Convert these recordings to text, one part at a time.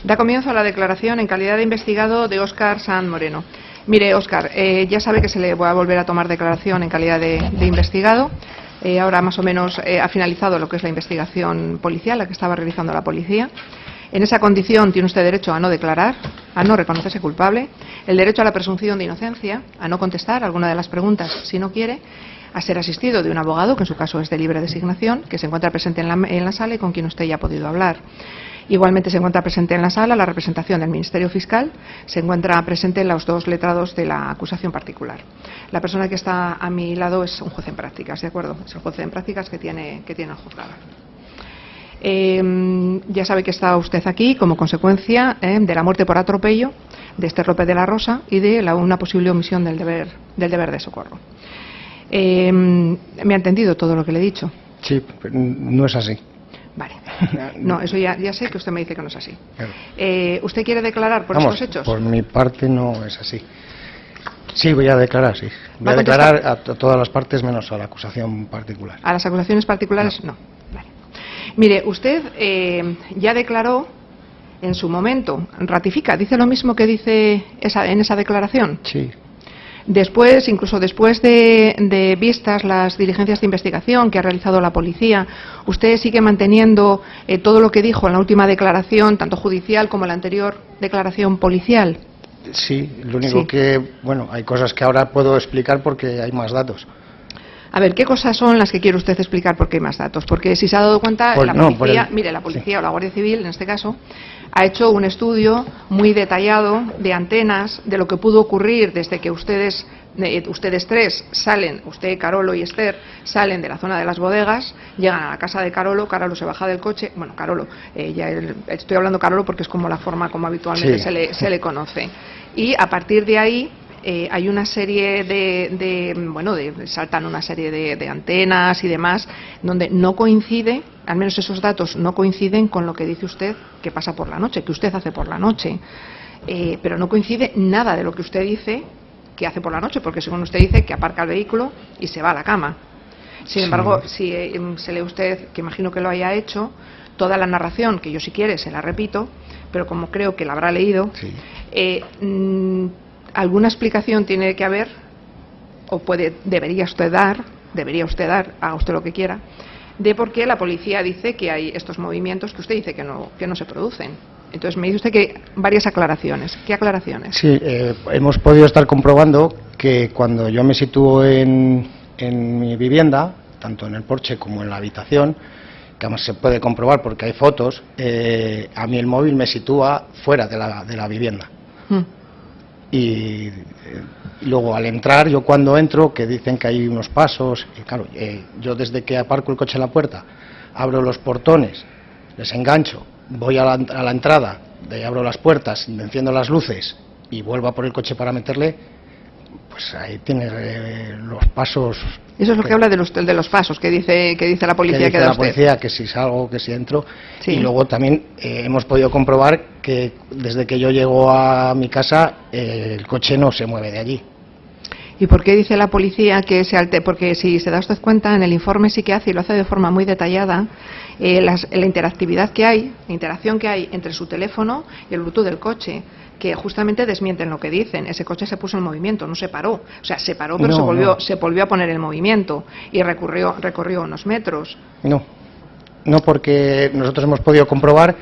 Da comienzo a la declaración en calidad de investigado de Óscar Sanz Moreno. Mire, Óscar, ya sabe que se le va a volver a tomar declaración en calidad de investigado. Ahora más o menos ha finalizado lo que es la investigación policial, la que estaba realizando la policía. En esa condición tiene usted derecho a no declarar, a no reconocerse culpable, el derecho a la presunción de inocencia, a no contestar alguna de las preguntas si no quiere, a ser asistido de un abogado, que en su caso es de libre designación, que se encuentra presente en la sala y con quien usted ya ha podido hablar. Igualmente se encuentra presente en la sala la representación del Ministerio Fiscal, se encuentra presente los dos letrados de la acusación particular. La persona que está a mi lado es un juez en prácticas, ¿de acuerdo? Es el juez en prácticas que tiene el juzgado. Ya sabe que está usted aquí como consecuencia de la muerte por atropello de Esther López de la Rosa y de una posible omisión del deber de socorro. ¿Me ha entendido todo lo que le he dicho? Sí, pero no es así. Vale. No, eso ya sé que usted me dice que no es así. Claro. ¿Usted quiere declarar por estos hechos? Por mi parte no es así. Sí, voy a declarar, sí. Voy a declarar a todas las partes menos a la acusación particular. ¿A las acusaciones particulares? No. Vale. Mire, usted ya declaró en su momento, ratifica, dice lo mismo que dice en esa declaración. Sí. Después, incluso después de vistas las diligencias de investigación que ha realizado la policía, ¿usted sigue manteniendo todo lo que dijo en la última declaración, tanto judicial como en la anterior declaración policial? Sí, lo único que, bueno, hay cosas que ahora puedo explicar porque hay más datos. A ver, ¿qué cosas son las que quiere usted explicar porque hay más datos? Porque si se ha dado cuenta, la policía o la Guardia Civil, en este caso, ha hecho un estudio muy detallado de antenas, de lo que pudo ocurrir desde que ustedes tres salen, usted, Carolo y Esther, salen de la zona de las bodegas, llegan a la casa de Carolo, Carolo se baja del coche, bueno, Carolo, estoy hablando Carolo porque es como la forma como habitualmente se le conoce. Y a partir de ahí hay una serie saltan una serie de antenas y demás, donde no coincide, al menos esos datos no coinciden con lo que dice usted que pasa por la noche, que usted hace por la noche. Pero no coincide nada de lo que usted dice que hace por la noche, porque según usted dice que aparca el vehículo y se va a la cama. Sin embargo, si se lee usted, que imagino que lo haya hecho, toda la narración, que yo si quiere se la repito, pero como creo que la habrá leído, alguna explicación tiene que haber, o debería usted dar, haga usted lo que quiera, de por qué la policía dice que hay estos movimientos que usted dice que no se producen. Entonces me dice usted que varias aclaraciones. ¿Qué aclaraciones? Sí, hemos podido estar comprobando que cuando yo me sitúo en mi vivienda, tanto en el porche como en la habitación, que además se puede comprobar porque hay fotos, a mí el móvil me sitúa fuera de la vivienda. Y luego al entrar, yo cuando entro, que dicen que hay unos pasos, y claro, yo desde que aparco el coche en la puerta, abro los portones, les engancho, voy a la entrada, de ahí abro las puertas, enciendo las luces y vuelvo a por el coche para meterle, pues ahí tiene los pasos. Eso es lo que habla de los pasos que dice la policía que da usted. La policía que si salgo, que si entro. Sí. Y luego también hemos podido comprobar que desde que yo llego a mi casa el coche no se mueve de allí. ¿Y por qué dice la policía que se altera? Porque si se da usted cuenta, en el informe sí que hace, y lo hace de forma muy detallada, la interacción que hay entre su teléfono y el Bluetooth del coche, que justamente desmienten lo que dicen. Ese coche se puso en movimiento, no se paró. O sea, se paró, pero se volvió a poner en movimiento y recorrió unos metros. No, porque nosotros hemos podido comprobar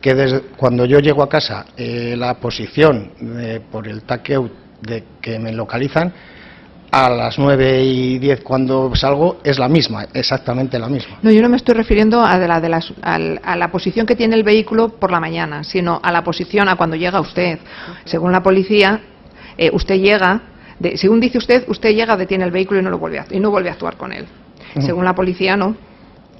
que desde cuando yo llego a casa, la posición por el takeout de que me localizan, a las 9:10 cuando salgo es la misma, exactamente la misma. No, yo no me estoy refiriendo a la posición que tiene el vehículo por la mañana, sino a la posición a cuando llega usted. Según la policía, usted llega, según dice usted llega, detiene el vehículo y no vuelve a actuar con él. Según la policía, no.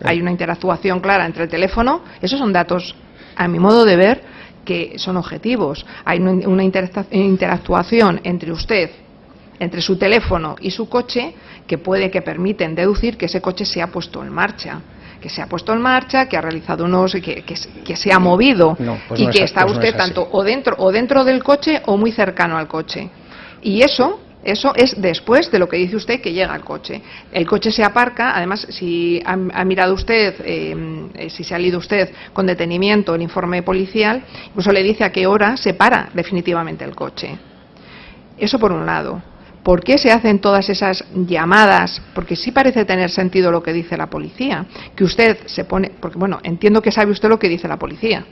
Hay una interactuación clara entre el teléfono. Esos son datos, a mi modo de ver, que son objetivos. Hay una interactuación entre su teléfono y su coche que permiten deducir que ese coche se ha puesto en marcha, que ha realizado que se ha movido está usted tanto o dentro del coche o muy cercano al coche. Y eso Eso es después de lo que dice usted, que llega al coche. El coche se aparca, además, si ha mirado usted, si se ha leído usted con detenimiento el informe policial, incluso le dice a qué hora se para definitivamente el coche. Eso por un lado. ¿Por qué se hacen todas esas llamadas? Porque sí parece tener sentido lo que dice la policía, que usted se pone, porque bueno, entiendo que sabe usted lo que dice la policía.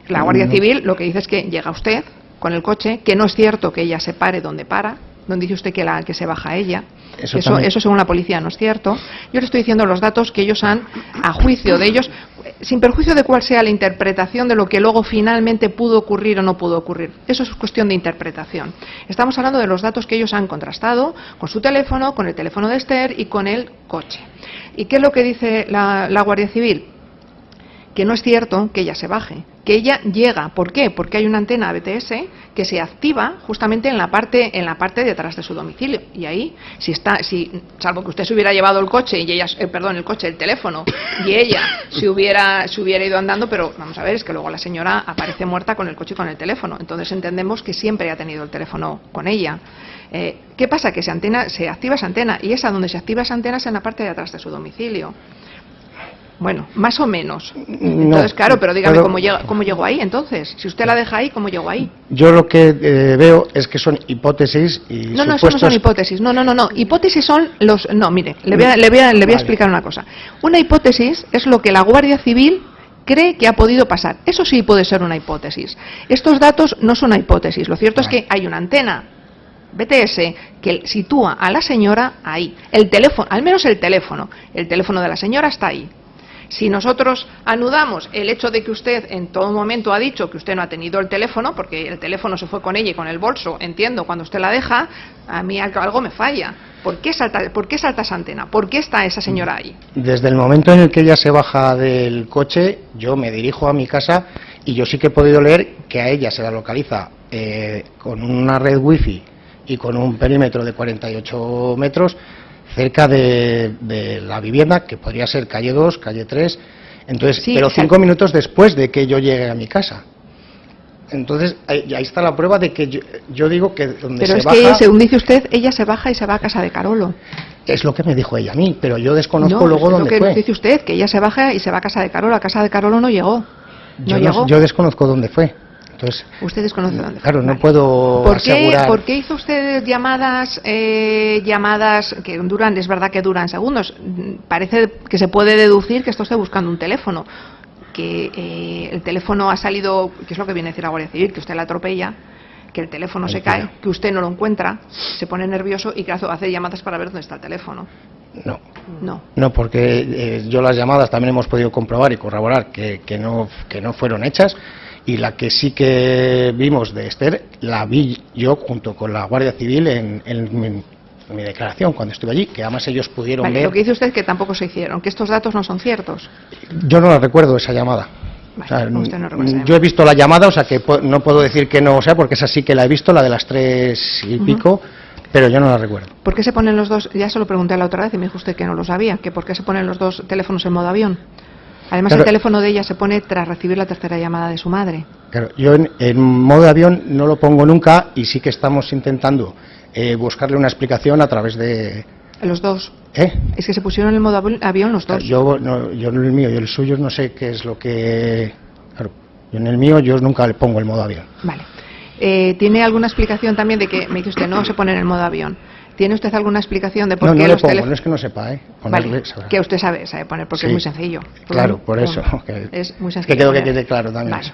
La Guardia Civil lo que dice es que llega usted con el coche, que no es cierto que ella se pare donde para, donde dice usted que se baja ella. Eso según la policía no es cierto. Yo le estoy diciendo los datos que ellos han, a juicio de ellos, sin perjuicio de cuál sea la interpretación de lo que luego finalmente pudo ocurrir o no pudo ocurrir. Eso es cuestión de interpretación. Estamos hablando de los datos que ellos han contrastado con su teléfono, con el teléfono de Esther y con el coche. ¿Y qué es lo que dice la Guardia Civil? Que no es cierto que ella se baje, que ella llega. ¿Por qué? Porque hay una antena BTS que se activa justamente en la parte de atrás de su domicilio. Y ahí, salvo que usted se hubiera llevado el coche y ella, el teléfono, y ella se hubiera ido andando, pero vamos a ver, es que luego la señora aparece muerta con el coche y con el teléfono. Entonces entendemos que siempre ha tenido el teléfono con ella. ¿Qué pasa? Que se activa esa antena, y esa donde se activa esa antena es en la parte de atrás de su domicilio. Bueno, más o menos. Entonces, claro, pero dígame cómo llegó ahí, entonces. Si usted la deja ahí, ¿cómo llegó ahí? Yo lo que veo es que son hipótesis y No, eso no son hipótesis. No. Hipótesis son los... No, mire, le voy a explicar una cosa. Una hipótesis es lo que la Guardia Civil cree que ha podido pasar. Eso sí puede ser una hipótesis. Estos datos no son una hipótesis. Lo cierto es que hay una antena BTS que sitúa a la señora ahí. El teléfono, al menos el teléfono de la señora está ahí. Si nosotros anudamos el hecho de que usted en todo momento ha dicho que usted no ha tenido el teléfono, porque el teléfono se fue con ella y con el bolso, entiendo, cuando usted la deja, a mí algo me falla. ¿Por qué salta esa antena? ¿Por qué está esa señora ahí? Desde el momento en el que ella se baja del coche, yo me dirijo a mi casa y yo sí que he podido leer que a ella se la localiza con una red wifi y con un perímetro de 48 metros, cerca de la vivienda, que podría ser calle 2, calle 3, entonces, sí, pero 5 minutos después de que yo llegue a mi casa. Entonces, ahí está la prueba de que yo digo que donde se baja... Pero es que, según dice usted, ella se baja y se va a casa de Carolo. Es lo que me dijo ella a mí, pero yo desconozco luego dónde fue. No, dice usted, que ella se baja y se va a casa de Carolo. A casa de Carolo no llegó. Yo desconozco dónde fue. Entonces, usted desconoce dónde fue. Claro, no puedo asegurar. ¿Por qué hizo usted llamadas que duran, es verdad que duran segundos? Parece que se puede deducir que está usted buscando un teléfono, que el teléfono ha salido, que es lo que viene a decir la Guardia Civil, que usted la atropella, que el teléfono se cae, que usted no lo encuentra, se pone nervioso y que hace llamadas para ver dónde está el teléfono. No, porque yo las llamadas también hemos podido comprobar y corroborar que no fueron hechas. Y la que sí que vimos de Esther, la vi yo junto con la Guardia Civil en mi declaración cuando estuve allí, que además ellos pudieron ver... Lo que dice usted es que tampoco se hicieron, que estos datos no son ciertos. Yo no la recuerdo esa llamada. Vale, usted no recuerda. Yo he visto la llamada, o sea que no puedo decir que no, o sea, porque esa sí que la he visto, la de las 3 y pico, pero yo no la recuerdo. ¿Por qué se ponen los dos? Ya se lo pregunté la otra vez y me dijo usted que no lo sabía, que por qué se ponen los dos teléfonos en modo avión. Además, claro, el teléfono de ella se pone tras recibir la tercera llamada de su madre. Claro, yo en modo de avión no lo pongo nunca y sí que estamos intentando buscarle una explicación a través de... Los dos. Es que se pusieron en modo avión los dos. Yo en el mío y el suyo no sé qué es lo que... Claro, yo en el mío yo nunca le pongo el modo avión. Vale. ¿Tiene alguna explicación también de que me dice usted no se pone en el modo avión? ¿Tiene usted alguna explicación de por qué los teléfonos? No es que no sepa, Vale, que usted sabe poner, porque sí, es muy sencillo. Claro, por eso. Es muy sencillo. Es que quiero que quede claro también. Vale.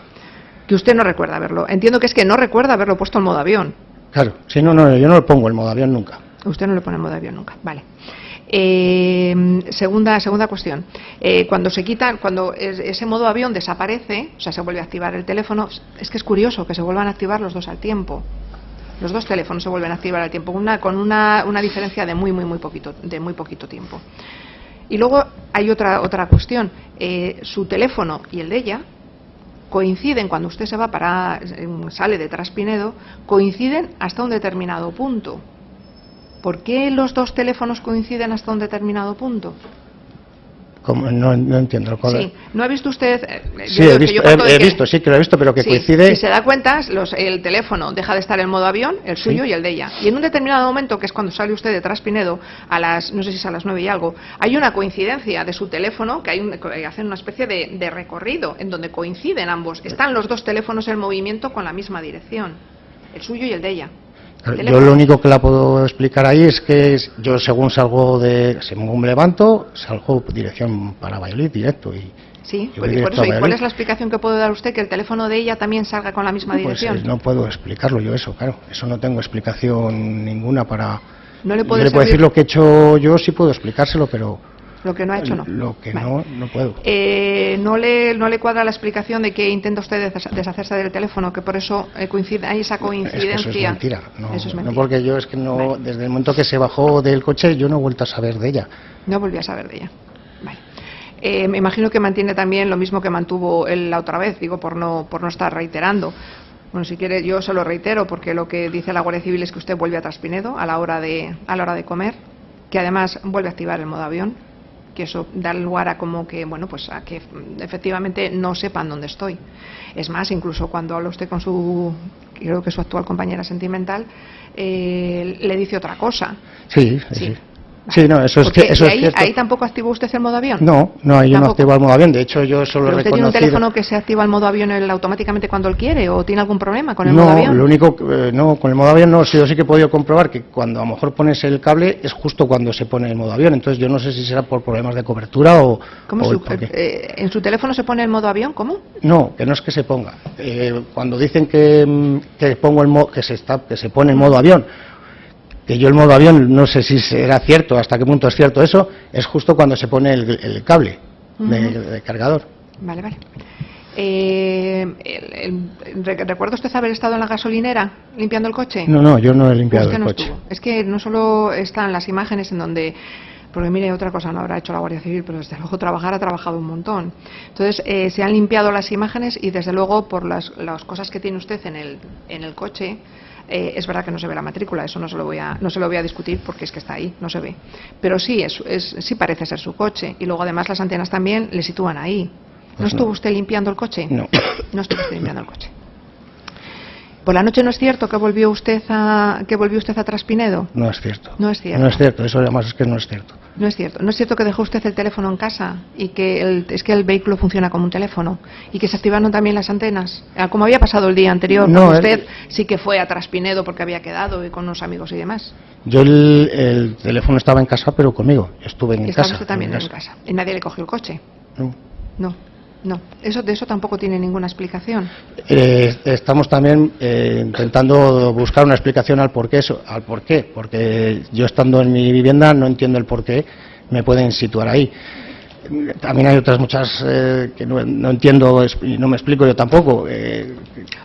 Que usted no recuerda haberlo. Entiendo que es que no recuerda haberlo puesto en modo avión. Claro, sí, yo no lo pongo en modo avión nunca. Usted no lo pone en modo avión nunca, vale. Segunda cuestión. Cuando ese modo avión desaparece, o sea, se vuelve a activar el teléfono, es que es curioso que se vuelvan a activar los dos al tiempo. Los dos teléfonos se vuelven a activar al tiempo, con una diferencia de muy poquito tiempo. Y luego hay otra cuestión. Su teléfono y el de ella coinciden cuando usted sale de Traspinedo, coinciden hasta un determinado punto. ¿Por qué los dos teléfonos coinciden hasta un determinado punto? No entiendo. Sí, ¿no ha visto usted? Sí, he visto, sí que lo he visto, pero que coincide... Si se da cuenta, el teléfono deja de estar en modo avión, el suyo y el de ella. Y en un determinado momento, que es cuando sale usted de Traspinedo, no sé si es a las 9 y algo, hay una coincidencia de su teléfono, que hacen una especie de recorrido, en donde coinciden ambos. Están los dos teléfonos en movimiento con la misma dirección, el suyo y el de ella. Yo lo único que la puedo explicar ahí es que yo según me levanto, salgo dirección para Valladolid directo. Sí, por eso. ¿Y cuál es la explicación que puede dar usted que el teléfono de ella también salga con la misma dirección? Pues no puedo explicarlo yo eso, claro. Eso no tengo explicación ninguna para... ¿No le puedo decir lo que he hecho yo, sí puedo explicárselo, pero... Lo que no ha hecho, no. Lo que no puedo. ¿No le cuadra la explicación de que intenta usted deshacerse del teléfono, que por eso hay esa coincidencia? Eso es mentira. Eso es mentira. No, porque yo desde el momento que se bajó del coche, yo no he vuelto a saber de ella. No volví a saber de ella. Vale. Me imagino que mantiene también lo mismo que mantuvo él la otra vez, digo, por no estar reiterando. Bueno, si quiere, yo se lo reitero, porque lo que dice la Guardia Civil es que usted vuelve a Traspinedo a la hora de comer, que además vuelve a activar el modo avión, que eso da lugar a como que, bueno, pues a que efectivamente no sepan dónde estoy. Es más, incluso cuando habla usted con creo que su actual compañera sentimental, le dice otra cosa. Sí. Vale. Sí, no, eso es cierto. ¿Ahí tampoco activó usted el modo avión? No, ahí yo no activo el modo avión. De hecho, yo solo he reconocido... ¿Usted tiene un teléfono que se activa el modo avión automáticamente cuando él quiere? ¿O tiene algún problema con el modo avión? No, con el modo avión no. Yo sí que he podido comprobar que cuando a lo mejor pones el cable es justo cuando se pone el modo avión. Entonces yo no sé si será por problemas de cobertura o... ¿Cómo ¿En su teléfono se pone el modo avión? ¿Cómo? No, que no es que se ponga. Cuando dicen que pongo que se pone el modo avión, que yo el modo avión no sé si será cierto, hasta qué punto es cierto eso, es justo cuando se pone el cable de cargador. Vale. ¿Recuerda usted haber estado en la gasolinera limpiando el coche? No, yo no he limpiado el coche. Estuvo. Es que no solo están las imágenes en donde... Porque mire, otra cosa no habrá hecho la Guardia Civil, pero desde luego ha trabajado un montón. Entonces, se han limpiado las imágenes y desde luego por las cosas que tiene usted en el coche... es verdad que no se ve la matrícula, eso no se lo voy a discutir porque es que está ahí, no se ve. Pero sí, sí parece ser su coche. Y luego además las antenas también le sitúan ahí. ¿No estuvo usted limpiando el coche? No. No estuvo usted limpiando el coche. ¿Por la noche no es cierto que volvió usted a Traspinedo? No es cierto. No es cierto. No es cierto, eso además es que no es cierto. No es cierto. No es cierto que dejó usted el teléfono en casa y que el vehículo funciona como un teléfono y que se activaron también las antenas, como había pasado el día anterior, no, usted sí que fue a Traspinedo porque había quedado y con unos amigos y demás. Yo el teléfono estaba en casa, pero conmigo. Estuve en casa. ¿Estaba usted también en casa? ¿Y nadie le cogió el coche? No. De eso tampoco tiene ninguna explicación. Estamos también intentando buscar una explicación al por qué, porque yo estando en mi vivienda no entiendo el por qué me pueden situar ahí. También hay otras muchas que no entiendo y no me explico yo tampoco.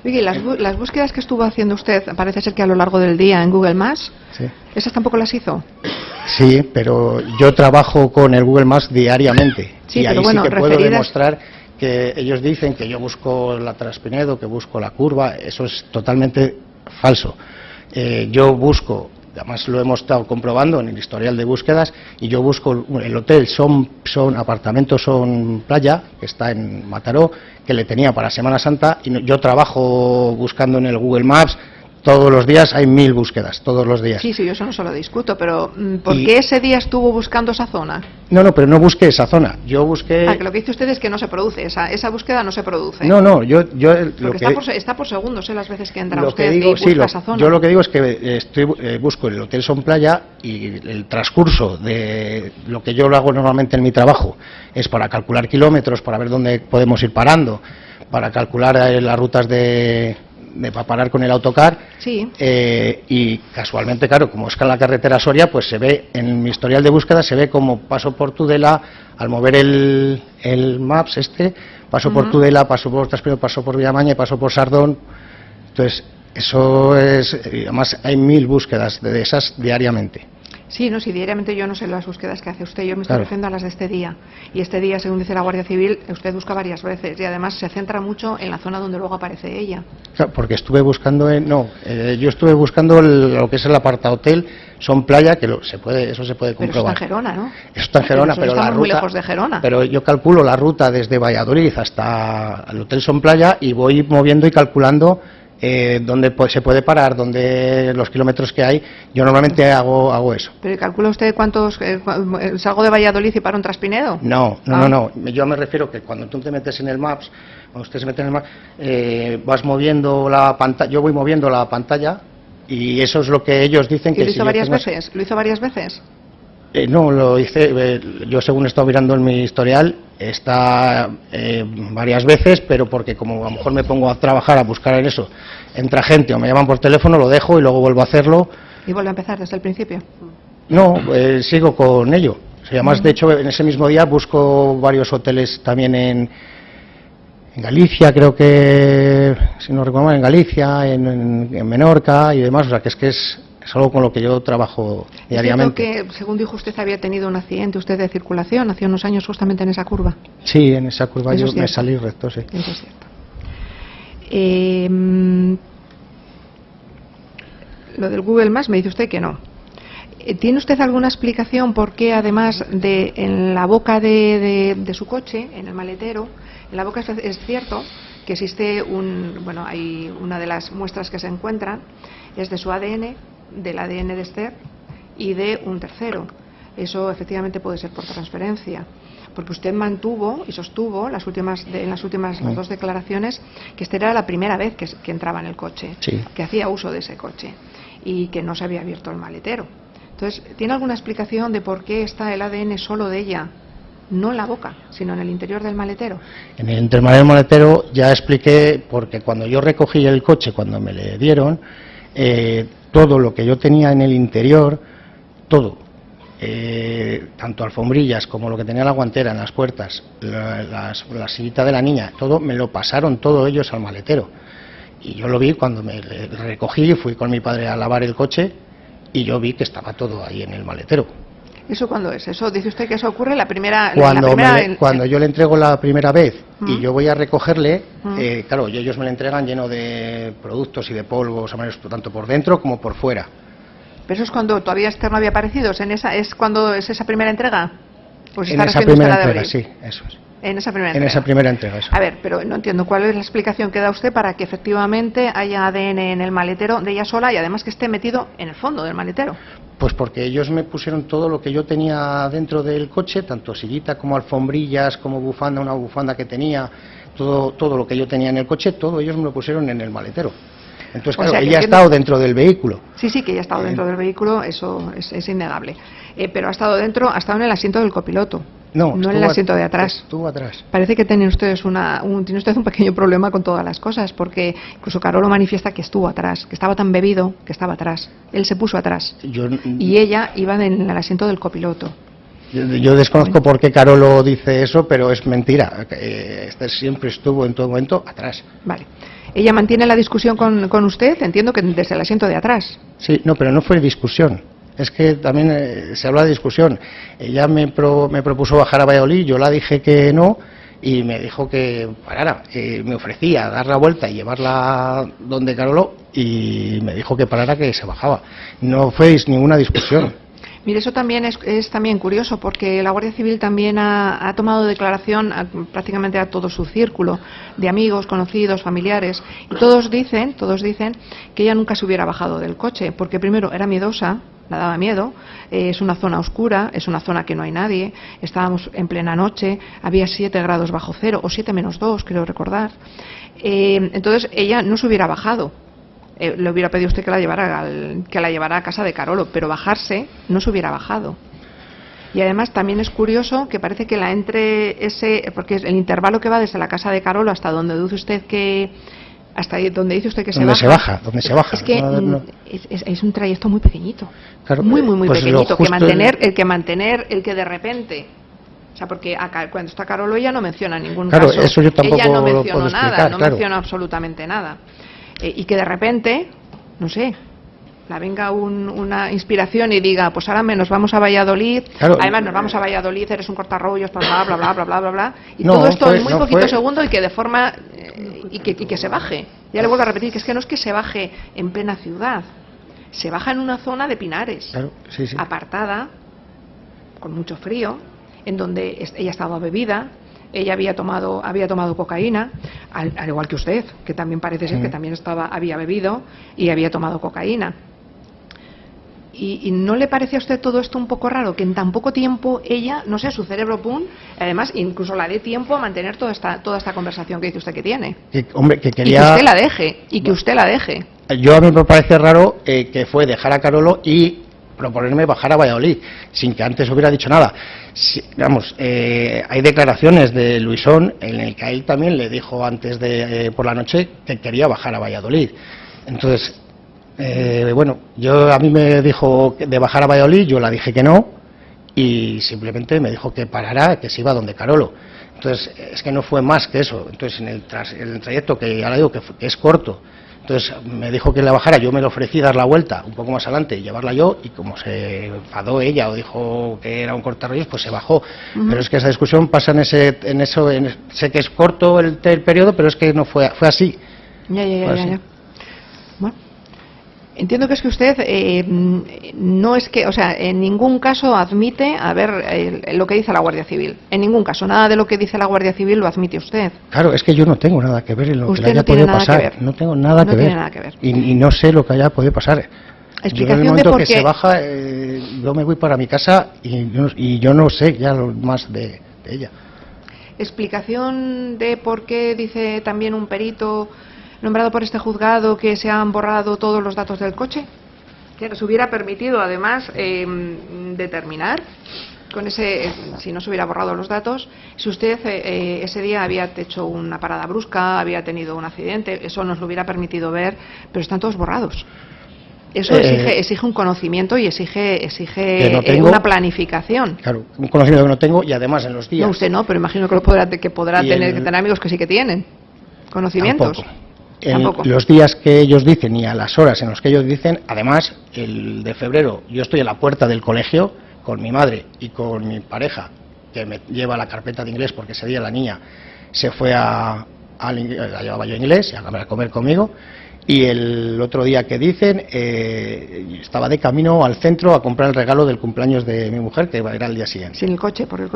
Oye, las búsquedas que estuvo haciendo usted, parece ser que a lo largo del día en Google Maps, sí. ¿Esas tampoco las hizo? Sí, pero yo trabajo con el Google Maps diariamente. Sí, y ahí pero sí que puedo demostrar que ellos dicen que yo busco la Traspinedo, que busco la curva. Eso es totalmente falso. Yo busco, además lo hemos estado comprobando en el historial de búsquedas, y yo busco el hotel son apartamentos, son playa, que está en Mataró, que le tenía para Semana Santa, y yo trabajo buscando en el Google Maps. Todos los días hay 1000 búsquedas, todos los días. Sí, yo eso no se lo discuto, pero ¿por qué ese día estuvo buscando esa zona? No, pero no busqué esa zona, yo busqué... que lo que dice usted es que no se produce, esa búsqueda no se produce. No, yo está por segundos, las veces que entra usted y busca esa zona. Yo lo que digo es que busco el Hotel Son Playa, y el transcurso de lo que yo lo hago normalmente en mi trabajo es para calcular kilómetros, para ver dónde podemos ir parando, para calcular las rutas para parar con el autocar. Sí. Y casualmente, claro, como es que en la carretera Soria, pues se ve, en mi historial de búsqueda se ve como paso por Tudela, al mover el Maps paso por Tudela, paso por Traspinedo, paso por Villamaña y paso por Sardón. Entonces, eso es, además hay 1000 búsquedas de esas diariamente. Sí, no, si diariamente yo no sé las búsquedas que hace usted, yo me estoy refiriendo a las de este día. Y este día, según dice la Guardia Civil, usted busca varias veces y además se centra mucho en la zona donde luego aparece ella. Claro, porque estuve buscando, yo estuve buscando lo que es el apartahotel, son playa, que eso se puede comprobar. Pero eso está en Gerona, ¿no? Eso está en Gerona, pero la ruta, muy lejos de Gerona. Pero yo calculo la ruta desde Valladolid hasta el Hotel Son Playa y voy moviendo y calculando donde se puede parar, donde los kilómetros que hay. Yo normalmente hago eso. ¿Pero calcula usted cuántos? ¿Salgo de Valladolid y paro en Traspinedo? No. Yo me refiero que cuando tú te metes en el Maps, cuando usted se mete en el Maps, vas moviendo la pantalla. Yo voy moviendo la pantalla y eso es lo que ellos dicen que. ¿Lo hizo varias veces? ¿Lo hizo varias veces? No, lo hice, yo según he estado mirando en mi historial, está varias veces, pero porque como a lo mejor me pongo a trabajar, a buscar en eso, entra gente o me llaman por teléfono, lo dejo y luego vuelvo a hacerlo. ¿Y vuelve a empezar desde el principio? No, sigo con ello. O sea, además, de hecho, en ese mismo día busco varios hoteles también en Galicia, creo que, si no recuerdo mal, en Galicia, en Menorca y demás, o sea, que es algo con lo que yo trabajo diariamente. ¿Es cierto que, según dijo usted, había tenido un accidente usted de circulación hace unos años justamente en esa curva? Sí, en esa curva yo me salí recto, sí. Eso es cierto. Lo del Google Maps me dice usted que no. ¿Tiene usted alguna explicación por qué, además de en la boca de su coche, en el maletero, en la boca es cierto que existe hay una de las muestras que se encuentran, es de su ADN, del ADN de Esther y de un tercero. Eso efectivamente puede ser por transferencia, porque usted mantuvo y sostuvo en las últimas las dos declaraciones que Esther era la primera vez que entraba en el coche, sí, que hacía uso de ese coche y que no se había abierto el maletero. Entonces, ¿tiene alguna explicación de por qué está el ADN solo de ella, no en la boca, sino en el interior del maletero? En el interior del maletero ya expliqué, porque cuando yo recogí el coche, cuando me le dieron, todo lo que yo tenía en el interior, todo, tanto alfombrillas como lo que tenía la guantera en las puertas, la sillita de la niña, todo me lo pasaron todos ellos al maletero. Y yo lo vi cuando me recogí, fui con mi padre a lavar el coche y yo vi que estaba todo ahí en el maletero. ¿Eso cuándo es? ¿Eso dice usted que eso ocurre la primera? Cuando yo le entrego la primera vez y yo voy a recogerle, claro, y ellos me lo entregan lleno de productos y de polvos, tanto por dentro como por fuera. ¿Pero eso es cuando todavía Esther no había aparecido? ¿Es cuando es esa primera entrega? Pues en esa primera entrega, sí, eso es. En esa primera entrega. En esa primera entrega, eso. A ver, pero no entiendo cuál es la explicación que da usted para que efectivamente haya ADN en el maletero de ella sola y además que esté metido en el fondo del maletero. Pues porque ellos me pusieron todo lo que yo tenía dentro del coche, tanto sillita como alfombrillas, como bufanda, una bufanda que tenía, todo lo que yo tenía en el coche, todo ellos me lo pusieron en el maletero. Entonces, claro, ella ha estado dentro del vehículo. Sí, que ella ha estado dentro del vehículo, eso es innegable. Pero ha estado en el asiento del copiloto. No en el asiento de atrás. Estuvo atrás. Parece que tiene usted un pequeño problema con todas las cosas, porque incluso Carolo manifiesta que estuvo atrás, que estaba tan bebido que estaba atrás. Él se puso atrás. Y ella iba en el asiento del copiloto. Yo desconozco por qué Carolo dice eso, pero es mentira. Esther siempre estuvo en todo momento atrás. Vale. ¿Ella mantiene la discusión con usted? Entiendo que desde el asiento de atrás. Sí, no, pero no fue discusión. Es que también se habla de discusión. Ella me propuso bajar a Valladolid, yo la dije que no y me dijo que parara. Me ofrecía dar la vuelta y llevarla donde Carolo y me dijo que parara, que se bajaba. No fue ninguna discusión. Mire, eso también es también curioso, porque la Guardia Civil también ha tomado declaración prácticamente a todo su círculo de amigos, conocidos, familiares, y todos dicen que ella nunca se hubiera bajado del coche, porque primero era miedosa, la daba miedo, es una zona oscura, es una zona que no hay nadie, estábamos en plena noche, había 7 grados bajo cero, o 7 menos 2, creo recordar, entonces ella no se hubiera bajado. Le hubiera pedido usted que la llevara a casa de Carolo, pero bajarse no se hubiera bajado. Y además también es curioso que parece que porque el intervalo que va desde la casa de Carolo hasta donde dice usted que donde se baja. Es que es un trayecto muy pequeñito, claro, muy pues pequeñito, el que de repente. O sea, porque cuando está Carolo ella no menciona ningún caso. Eso yo tampoco ella no mencionó lo puedo nada, explicar, no mencionó absolutamente nada. Y que de repente, no sé, una inspiración y diga, pues ahora nos vamos a Valladolid, claro, además nos vamos a Valladolid, eres un cortarrollos, bla, bla, bla, bla, bla, bla, bla, y no, todo esto en muy poquito segundo y que de forma, y que se baje. Ya le vuelvo a repetir, que es que no es que se baje en plena ciudad, se baja en una zona de pinares, claro, sí, sí, apartada, con mucho frío, en donde ella estaba bebida, ella había tomado cocaína, al igual que usted, que también parece ser que también había bebido y había tomado cocaína. ¿Y no le parece a usted todo esto un poco raro? Que en tan poco tiempo ella, no sé, su cerebro, pum, además incluso la dé tiempo a mantener toda esta conversación que dice usted que tiene. Hombre, que quería... Y que usted la deje, y que usted la deje. Yo a mí me parece raro que fue dejar a Carolo y proponerme bajar a Valladolid, sin que antes hubiera dicho nada. Vamos, hay declaraciones de Luisón en el que a él también le dijo antes de por la noche que quería bajar a Valladolid. Entonces, bueno, a mí me dijo de bajar a Valladolid, yo la dije que no, y simplemente me dijo que parara, que se iba donde Carolo. Entonces, es que no fue más que eso. Entonces, en el trayecto, que ya le digo que es corto, entonces me dijo que la bajara, yo me le ofrecí dar la vuelta un poco más adelante y llevarla yo, y como se enfadó ella o dijo que era un cortarrollos, pues se bajó. Pero es que esa discusión pasa sé que es corto el periodo, pero es que no fue así. Ya. Bueno, entiendo que es que usted no es que, o sea, en ningún caso admite lo que dice la Guardia Civil. En ningún caso, nada de lo que dice la Guardia Civil lo admite usted. Claro, es que yo no tengo nada que ver en lo que le haya podido pasar. No tengo nada que ver. Y no sé lo que haya podido pasar. Explicación yo en el momento de por que qué se baja, yo me voy para mi casa y yo no sé ya lo más de ella. Explicación de por qué dice también un perito nombrado por este juzgado que se han borrado todos los datos del coche, que nos hubiera permitido además determinar con si no se hubiera borrado los datos, si usted ese día había hecho una parada brusca, había tenido un accidente, eso nos lo hubiera permitido ver, pero están todos borrados. Eso exige un conocimiento y exige una planificación. Claro, un conocimiento que no tengo, y además en los días... No, usted no, pero imagino que podrá tener amigos que sí que tienen conocimientos. Tampoco. En los días que ellos dicen y a las horas en los que ellos dicen, además, el de febrero, yo estoy en la puerta del colegio con mi madre y con mi pareja, que me lleva la carpeta de inglés, porque ese día la niña se fue la llevaba yo inglés, a comer conmigo, y el otro día que dicen, estaba de camino al centro a comprar el regalo del cumpleaños de mi mujer, que era el día siguiente. Sí, el coche, porque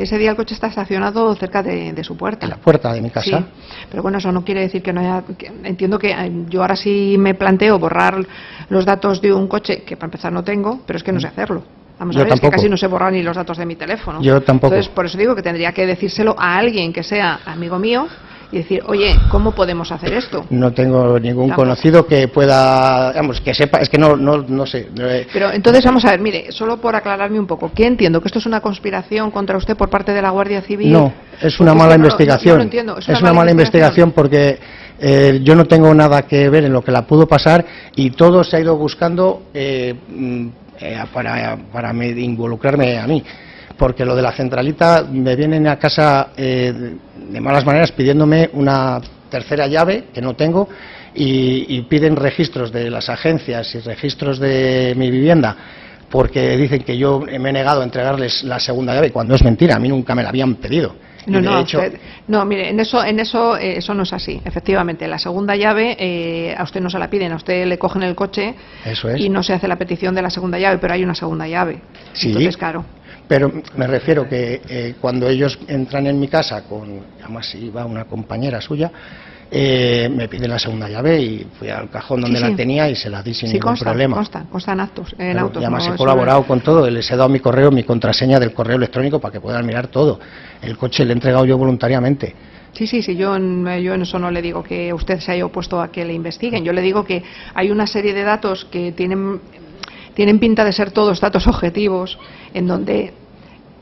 ese día el coche está estacionado cerca de su puerta. En la puerta de mi casa. Sí, pero bueno, eso no quiere decir que no haya... entiendo que yo ahora sí me planteo borrar los datos de un coche, que para empezar no tengo, pero es que no sé hacerlo. Vamos a ver, es que casi no sé borrar ni los datos de mi teléfono. Yo tampoco. Entonces, por eso digo que tendría que decírselo a alguien que sea amigo mío, y decir, oye, ¿cómo podemos hacer esto? No tengo ningún conocido que pueda, que sepa, es que no sé. Pero entonces, vamos a ver, mire, solo por aclararme un poco, ¿qué entiendo? ¿Que esto es una conspiración contra usted por parte de la Guardia Civil? No, es una mala investigación. No lo entiendo. Es una mala investigación porque yo no tengo nada que ver en lo que la pudo pasar y todo se ha ido buscando para involucrarme a mí. Porque lo de la centralita, me vienen a casa de malas maneras pidiéndome una tercera llave, que no tengo, y piden registros de las agencias y registros de mi vivienda, porque dicen que yo me he negado a entregarles la segunda llave, cuando es mentira, a mí nunca me la habían pedido. No, mire, en eso eso no es así. Efectivamente, la segunda llave a usted no se la piden, a usted le cogen el coche. Eso es. Y no se hace la petición de la segunda llave, pero hay una segunda llave. Sí. Entonces, claro. Pero me refiero que cuando ellos entran en mi casa, además iba una compañera suya, me piden la segunda llave y fui al cajón donde la tenía y se la di sin ningún problema. Constan autos. Y además he colaborado con todo, les he dado mi correo, mi contraseña del correo electrónico para que puedan mirar todo. El coche le he entregado yo voluntariamente. Sí, yo en eso no le digo que usted se haya opuesto a que le investiguen. Yo le digo que hay una serie de datos que tienen pinta de ser todos datos objetivos, en donde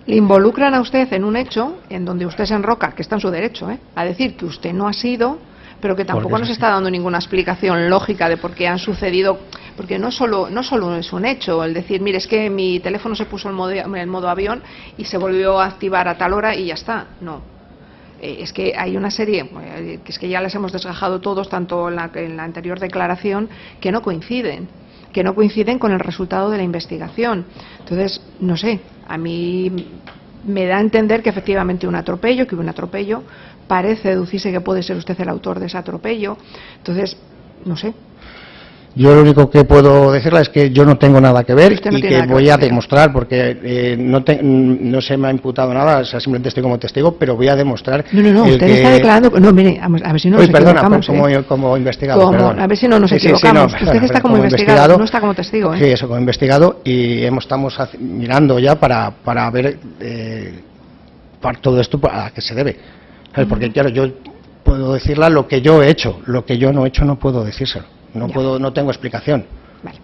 le involucran a usted en un hecho en donde usted se enroca, que está en su derecho, a decir que usted no ha sido, pero que tampoco nos está dando ninguna explicación lógica de por qué han sucedido, porque no solo es un hecho el decir, mire, es que mi teléfono se puso en modo avión y se volvió a activar a tal hora y ya está. No. Es que hay una serie, que es que ya les hemos desgajado todos, tanto en la anterior declaración, que no coinciden. que no coinciden con el resultado de la investigación. Entonces, no sé, a mí me da a entender que efectivamente que hubo un atropello, parece deducirse que puede ser usted el autor de ese atropello. Entonces, no sé. Yo lo único que puedo decirle es que yo no tengo nada que ver y que voy a demostrar, porque no se me ha imputado nada, o sea, simplemente estoy como testigo, pero voy a demostrar. No, usted está declarando. No, mire, a ver si no nos equivocamos. Como investigado. A ver si no nos equivocamos. Usted está como investigado, no está como testigo. Sí, eso, como investigado, y estamos mirando ya para ver para todo esto a qué se debe. ¿Sabes? Porque, claro, yo puedo decirle lo que yo he hecho, lo que yo no he hecho no puedo decírselo. No tengo explicación. Vale.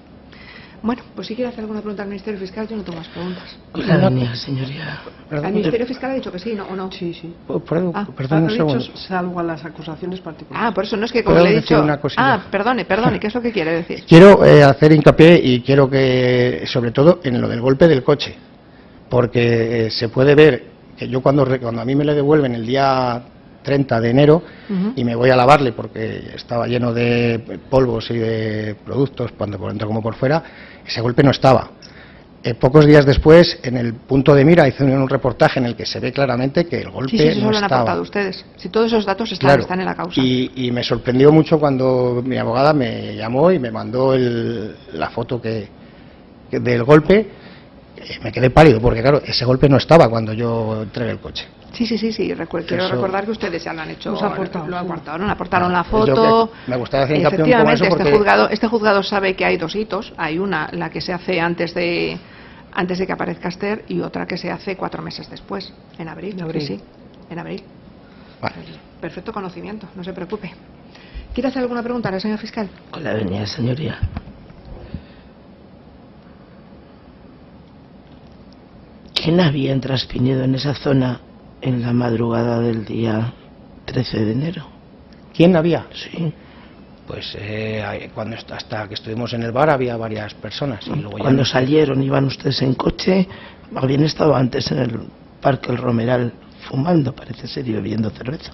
Bueno, pues si quiere hacer alguna pregunta al Ministerio Fiscal, yo no tengo más preguntas. Hola, señoría. ¿Al Ministerio Fiscal ha dicho que sí, no o no? Sí. Perdón un segundo. Dicho, salvo a las acusaciones particulares. Por eso no es que como le he dicho. Perdone, ¿qué es lo que quiere decir? Quiero hacer hincapié y quiero que, sobre todo, en lo del golpe del coche, porque se puede ver que yo cuando a mí me le devuelven el día 30 de enero y me voy a lavarle porque estaba lleno de polvos y de productos, tanto por dentro como por fuera, ese golpe no estaba. Pocos días después, en el punto de mira, hice un reportaje en el que se ve claramente que el golpe no estaba. Sí, eso lo han aportado ustedes. Si todos esos datos están en la causa. Y me sorprendió mucho cuando mi abogada me llamó y me mandó la foto del golpe. Me quedé pálido porque, claro, ese golpe no estaba cuando yo entregué el coche. Sí. Quiero recordar que ustedes ya lo han hecho. Aportaron la foto. Me gustaría hacer hincapié un poco eso porque este juzgado sabe que hay dos hitos. Hay una, la que se hace antes de que aparezca Esther, y otra que se hace 4 meses después, en abril. Sí, en abril. Vale. Perfecto conocimiento, no se preocupe. ¿Quiere hacer alguna pregunta a la señora fiscal? Con la venia, señoría. ¿Quién había traspinido en esa zona en la madrugada del día 13 de enero? ¿Quién había? Sí. Pues hasta que estuvimos en el bar había varias personas. Y luego cuando salieron, iban ustedes en coche, habían estado antes en el Parque El Romeral fumando, parece ser, y bebiendo cerveza.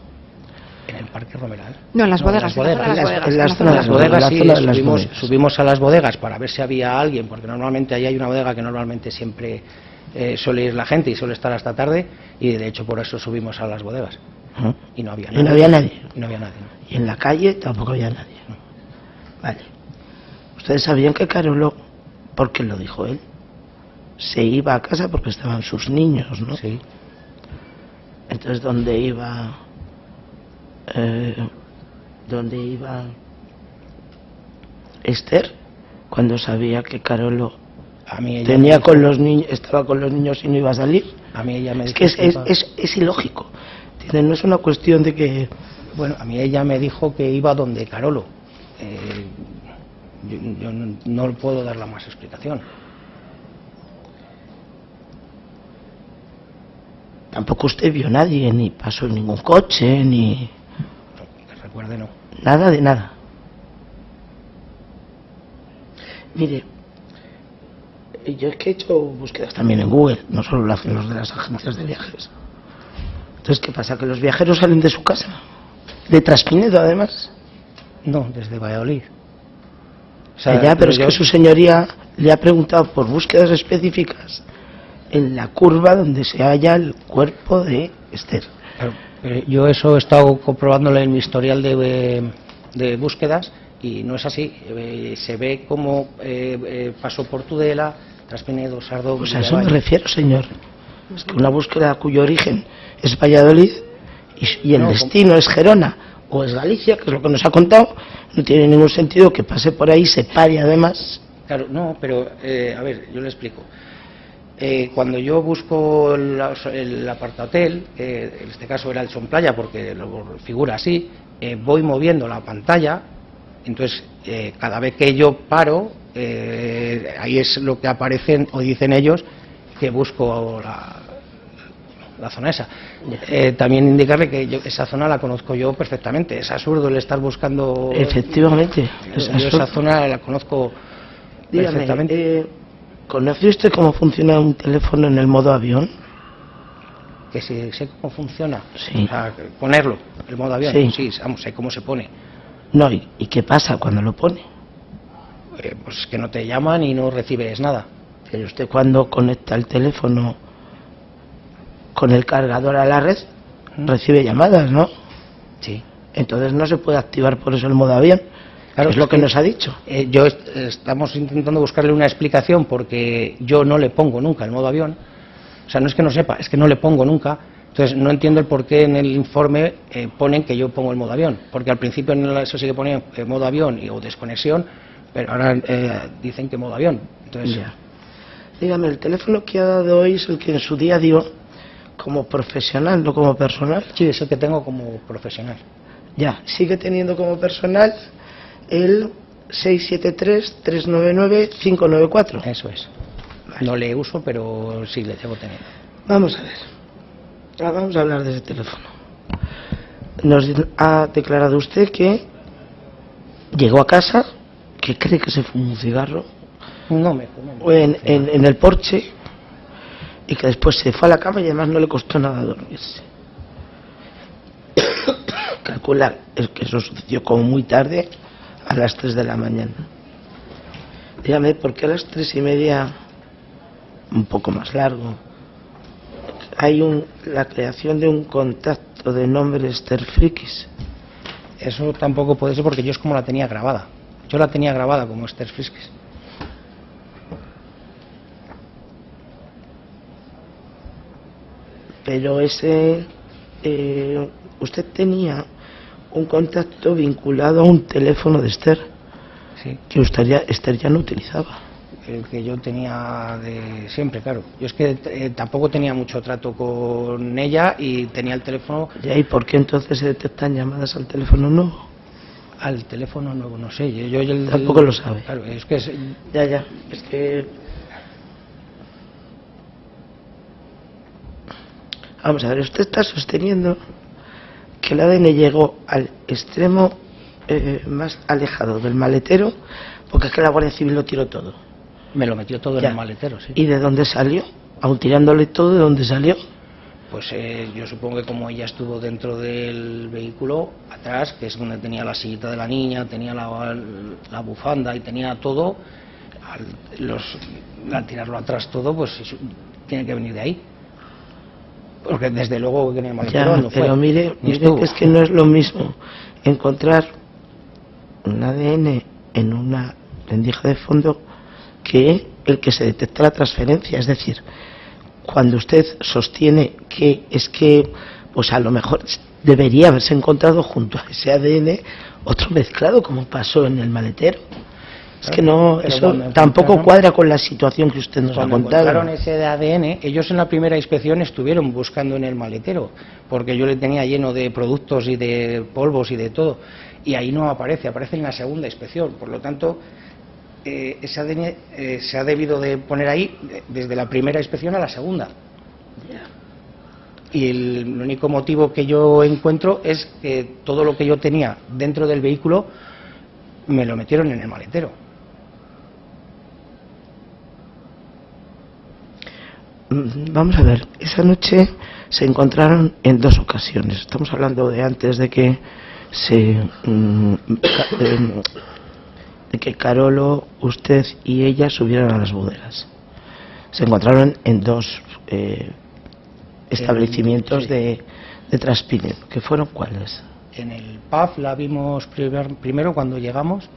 ¿En el Parque Romeral? No, en las bodegas. En las bodegas, sí, subimos a las bodegas para ver si había alguien, porque normalmente ahí hay una bodega que normalmente siempre suele ir la gente y suele estar hasta tarde, y de hecho por eso subimos a las bodegas. Y no había nadie. ¿Y no había nadie? Y en la calle tampoco había nadie. No. Vale. Ustedes sabían que Carolo, porque lo dijo él, se iba a casa porque estaban sus niños, ¿no? Sí. Entonces, ¿dónde iba Esther cuando sabía que Carolo tenía con los niños, estaba con los niños y no iba a salir? A mí ella me dijo que es ilógico. No es una cuestión de que... Bueno, a mí ella me dijo que iba donde Carolo. Yo no puedo dar la más explicación. Tampoco usted vio a nadie, ni pasó ningún coche, ni... No, que recuerde, no. Nada de nada. Mire, yo es que he hecho búsquedas también en Google, no solo lo hacen los de las agencias de viajes. Entonces, ¿qué pasa? ¿Que los viajeros salen de su casa? ¿De Traspinedo, además? No, desde Valladolid. O sea, ya, pero es que su señoría le ha preguntado por búsquedas específicas en la curva donde se halla el cuerpo de Esther. Pero yo eso he estado comprobándole en mi historial de búsquedas y no es así. Se ve cómo pasó por Tudela, Traspinedo, Sardo... Pues a eso me refiero, señor. Es que una búsqueda cuyo origen es Valladolid y el destino es Gerona o es Galicia, que es lo que nos ha contado, no tiene ningún sentido que pase por ahí, se pare además. Claro, no, pero a ver, yo le explico. Cuando yo busco el apartahotel, en este caso era el Son Playa porque lo figura así, voy moviendo la pantalla, entonces cada vez que yo paro, ahí es lo que aparecen o dicen ellos que busco la zona esa. También indicarle que esa zona la conozco yo perfectamente. Es absurdo el estar buscando... Efectivamente. Yo esa zona la conozco perfectamente. ¿Conoce usted cómo funciona un teléfono en el modo avión? Que sé cómo funciona. Sí. O sea, ponerlo, el modo avión. Sí, sí, vamos, sé cómo se pone. No, ¿y qué pasa cuando lo pone? pues que no te llaman y no recibes nada. Pero usted cuando conecta el teléfono con el cargador a la red, recibe llamadas, ¿no? Sí. Entonces no se puede activar por eso el modo avión. Claro, es lo que nos ha dicho. Estamos intentando buscarle una explicación porque yo no le pongo nunca el modo avión. O sea, no es que no sepa, es que no le pongo nunca. Entonces no entiendo el por qué en el informe ponen que yo pongo el modo avión. Porque al principio eso sí que ponía modo avión o desconexión, pero ahora dicen que modo avión. Entonces, ya. Dígame, el teléfono que ha dado hoy es el que en su día dio como profesional, no como personal. Sí, es el que tengo como profesional. Ya, sigue teniendo como personal el 673-399-594. Eso es. Vale. No le uso, pero sí le debo tener. Vamos a ver. Vamos a hablar de ese teléfono. Nos ha declarado usted que llegó a casa, que cree que se fumó un cigarro. No me fumé. En el porche, y que después se fue a la cama y además no le costó nada dormirse. Calcula que eso sucedió como muy tarde, a las 3 de la mañana. Dígame, ¿por qué a las 3:30, un poco más largo, hay la creación de un contacto de nombre Esther Frikis? Eso tampoco puede ser porque yo es como la tenía grabada. Yo la tenía grabada como Esther Frikis. Pero usted tenía un contacto vinculado a un teléfono de Esther, sí, que Esther ya no utilizaba. El que yo tenía de siempre, claro. Yo es que tampoco tenía mucho trato con ella y tenía el teléfono. ¿Y por qué entonces se detectan llamadas al teléfono nuevo? Al teléfono nuevo, no sé. Tampoco lo sabe. Claro, es que ya, es que... Vamos a ver, usted está sosteniendo que el ADN llegó al extremo más alejado del maletero, porque es que la Guardia Civil lo tiró todo. Me lo metió todo en el maletero, sí. ¿Y de dónde salió? Aún tirándole todo, ¿de dónde salió? Pues yo supongo que como ella estuvo dentro del vehículo, atrás, que es donde tenía la sillita de la niña, tenía la bufanda y tenía todo, al tirarlo atrás todo, pues tiene que venir de ahí. Porque desde luego que en el maletero no fue. Pero mire que es que no es lo mismo encontrar un ADN en una rendija de fondo que el que se detecta la transferencia. Es decir, cuando usted sostiene que pues a lo mejor debería haberse encontrado junto a ese ADN otro mezclado, como pasó en el maletero. Es que no, eso tampoco cuadra con la situación que usted nos ha contado. Cuando encontraron ese ADN, ellos en la primera inspección estuvieron buscando en el maletero, porque yo le tenía lleno de productos y de polvos y de todo, y ahí no aparece en la segunda inspección. Por lo tanto, ese ADN se ha debido de poner ahí desde la primera inspección a la segunda. Y el único motivo que yo encuentro es que todo lo que yo tenía dentro del vehículo me lo metieron en el maletero. Vamos a ver, esa noche se encontraron en 2 ocasiones. Estamos hablando de antes de que de que Carolo, usted y ella subieran a las bodegas. Se encontraron en 2 establecimientos sí, de transpiring. ¿Qué fueron cuáles? En el pub la vimos primero cuando llegamos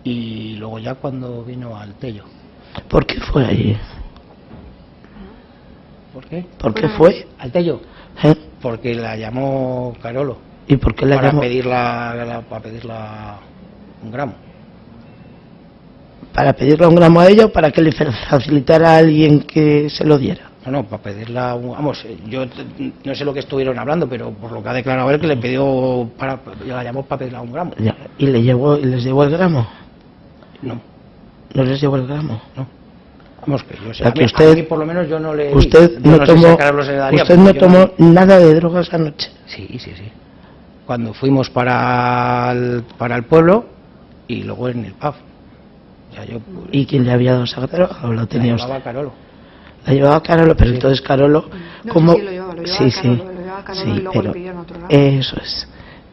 y luego ya cuando vino al Tello. ¿Por qué fue allí? ¿Por qué? ¿Por qué fue? ¿Al Tello? Porque la llamó Carolo. ¿Y por qué la llamó? Para pedirla un gramo. ¿Para pedirle un gramo a ella o para que le facilitara a alguien que se lo diera? No, para pedirla vamos, yo no sé lo que estuvieron hablando, pero por lo que ha declarado él, que le pidió la llamó para pedirla un gramo. Ya. ¿Y les llevó el gramo? No. ¿No les llevó el gramo? No. Vamos, que yo sé, a mí por lo menos yo no le usted di. No tomó nada de drogas anoche. Sí. Cuando fuimos para el pueblo y luego en el pub. ¿Y quién le había dado esa droga? ¿O lo tenía usted? La llevaba Carolo. La llevaba Carolo, pero sí. Entonces Carolo... No, ¿cómo? Sí, lo llevaba Carolo y luego lo pilló en otro lado. Eso es.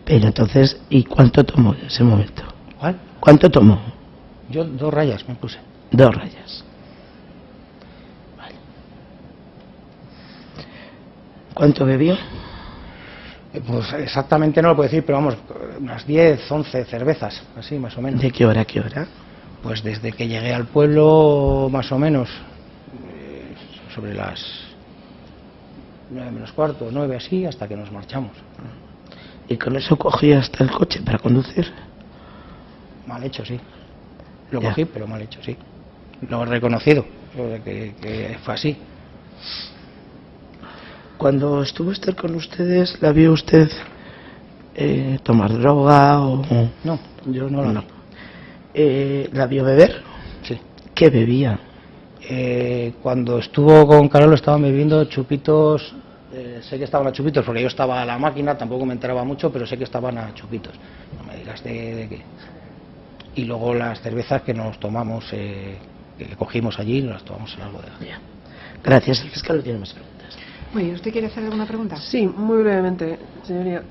Pero entonces, ¿y cuánto tomó en ese momento? ¿Cuál? ¿Cuánto tomó? Yo 2 rayas me puse. 2 rayas. Vale. ¿Cuánto bebió? Pues exactamente no lo puedo decir, pero vamos, unas 10, 11 cervezas, así más o menos. ¿De qué hora a qué hora? Pues desde que llegué al pueblo, más o menos, sobre las 9 menos cuarto, 9 así, hasta que nos marchamos. ¿Y con eso cogía hasta el coche para conducir? Mal hecho, sí. Lo Ya. cogí, pero mal hecho, sí. Lo he reconocido, que fue así. Cuando estuvo Esther con ustedes, ¿la vio usted tomar droga o...? No, yo no la vi. ¿La vio beber? Sí. ¿Qué bebía? Cuando estuvo con Carolo estaban bebiendo chupitos, sé que estaban a chupitos porque yo estaba a la máquina, tampoco me enteraba mucho, pero sé que estaban a chupitos. No me digas de qué. Y luego las cervezas que nos tomamos, que cogimos allí, nos las tomamos en la bodega. Ya. Gracias, el fiscal no tiene más preguntas. Oye, ¿usted quiere hacer alguna pregunta? Sí, muy brevemente, señoría.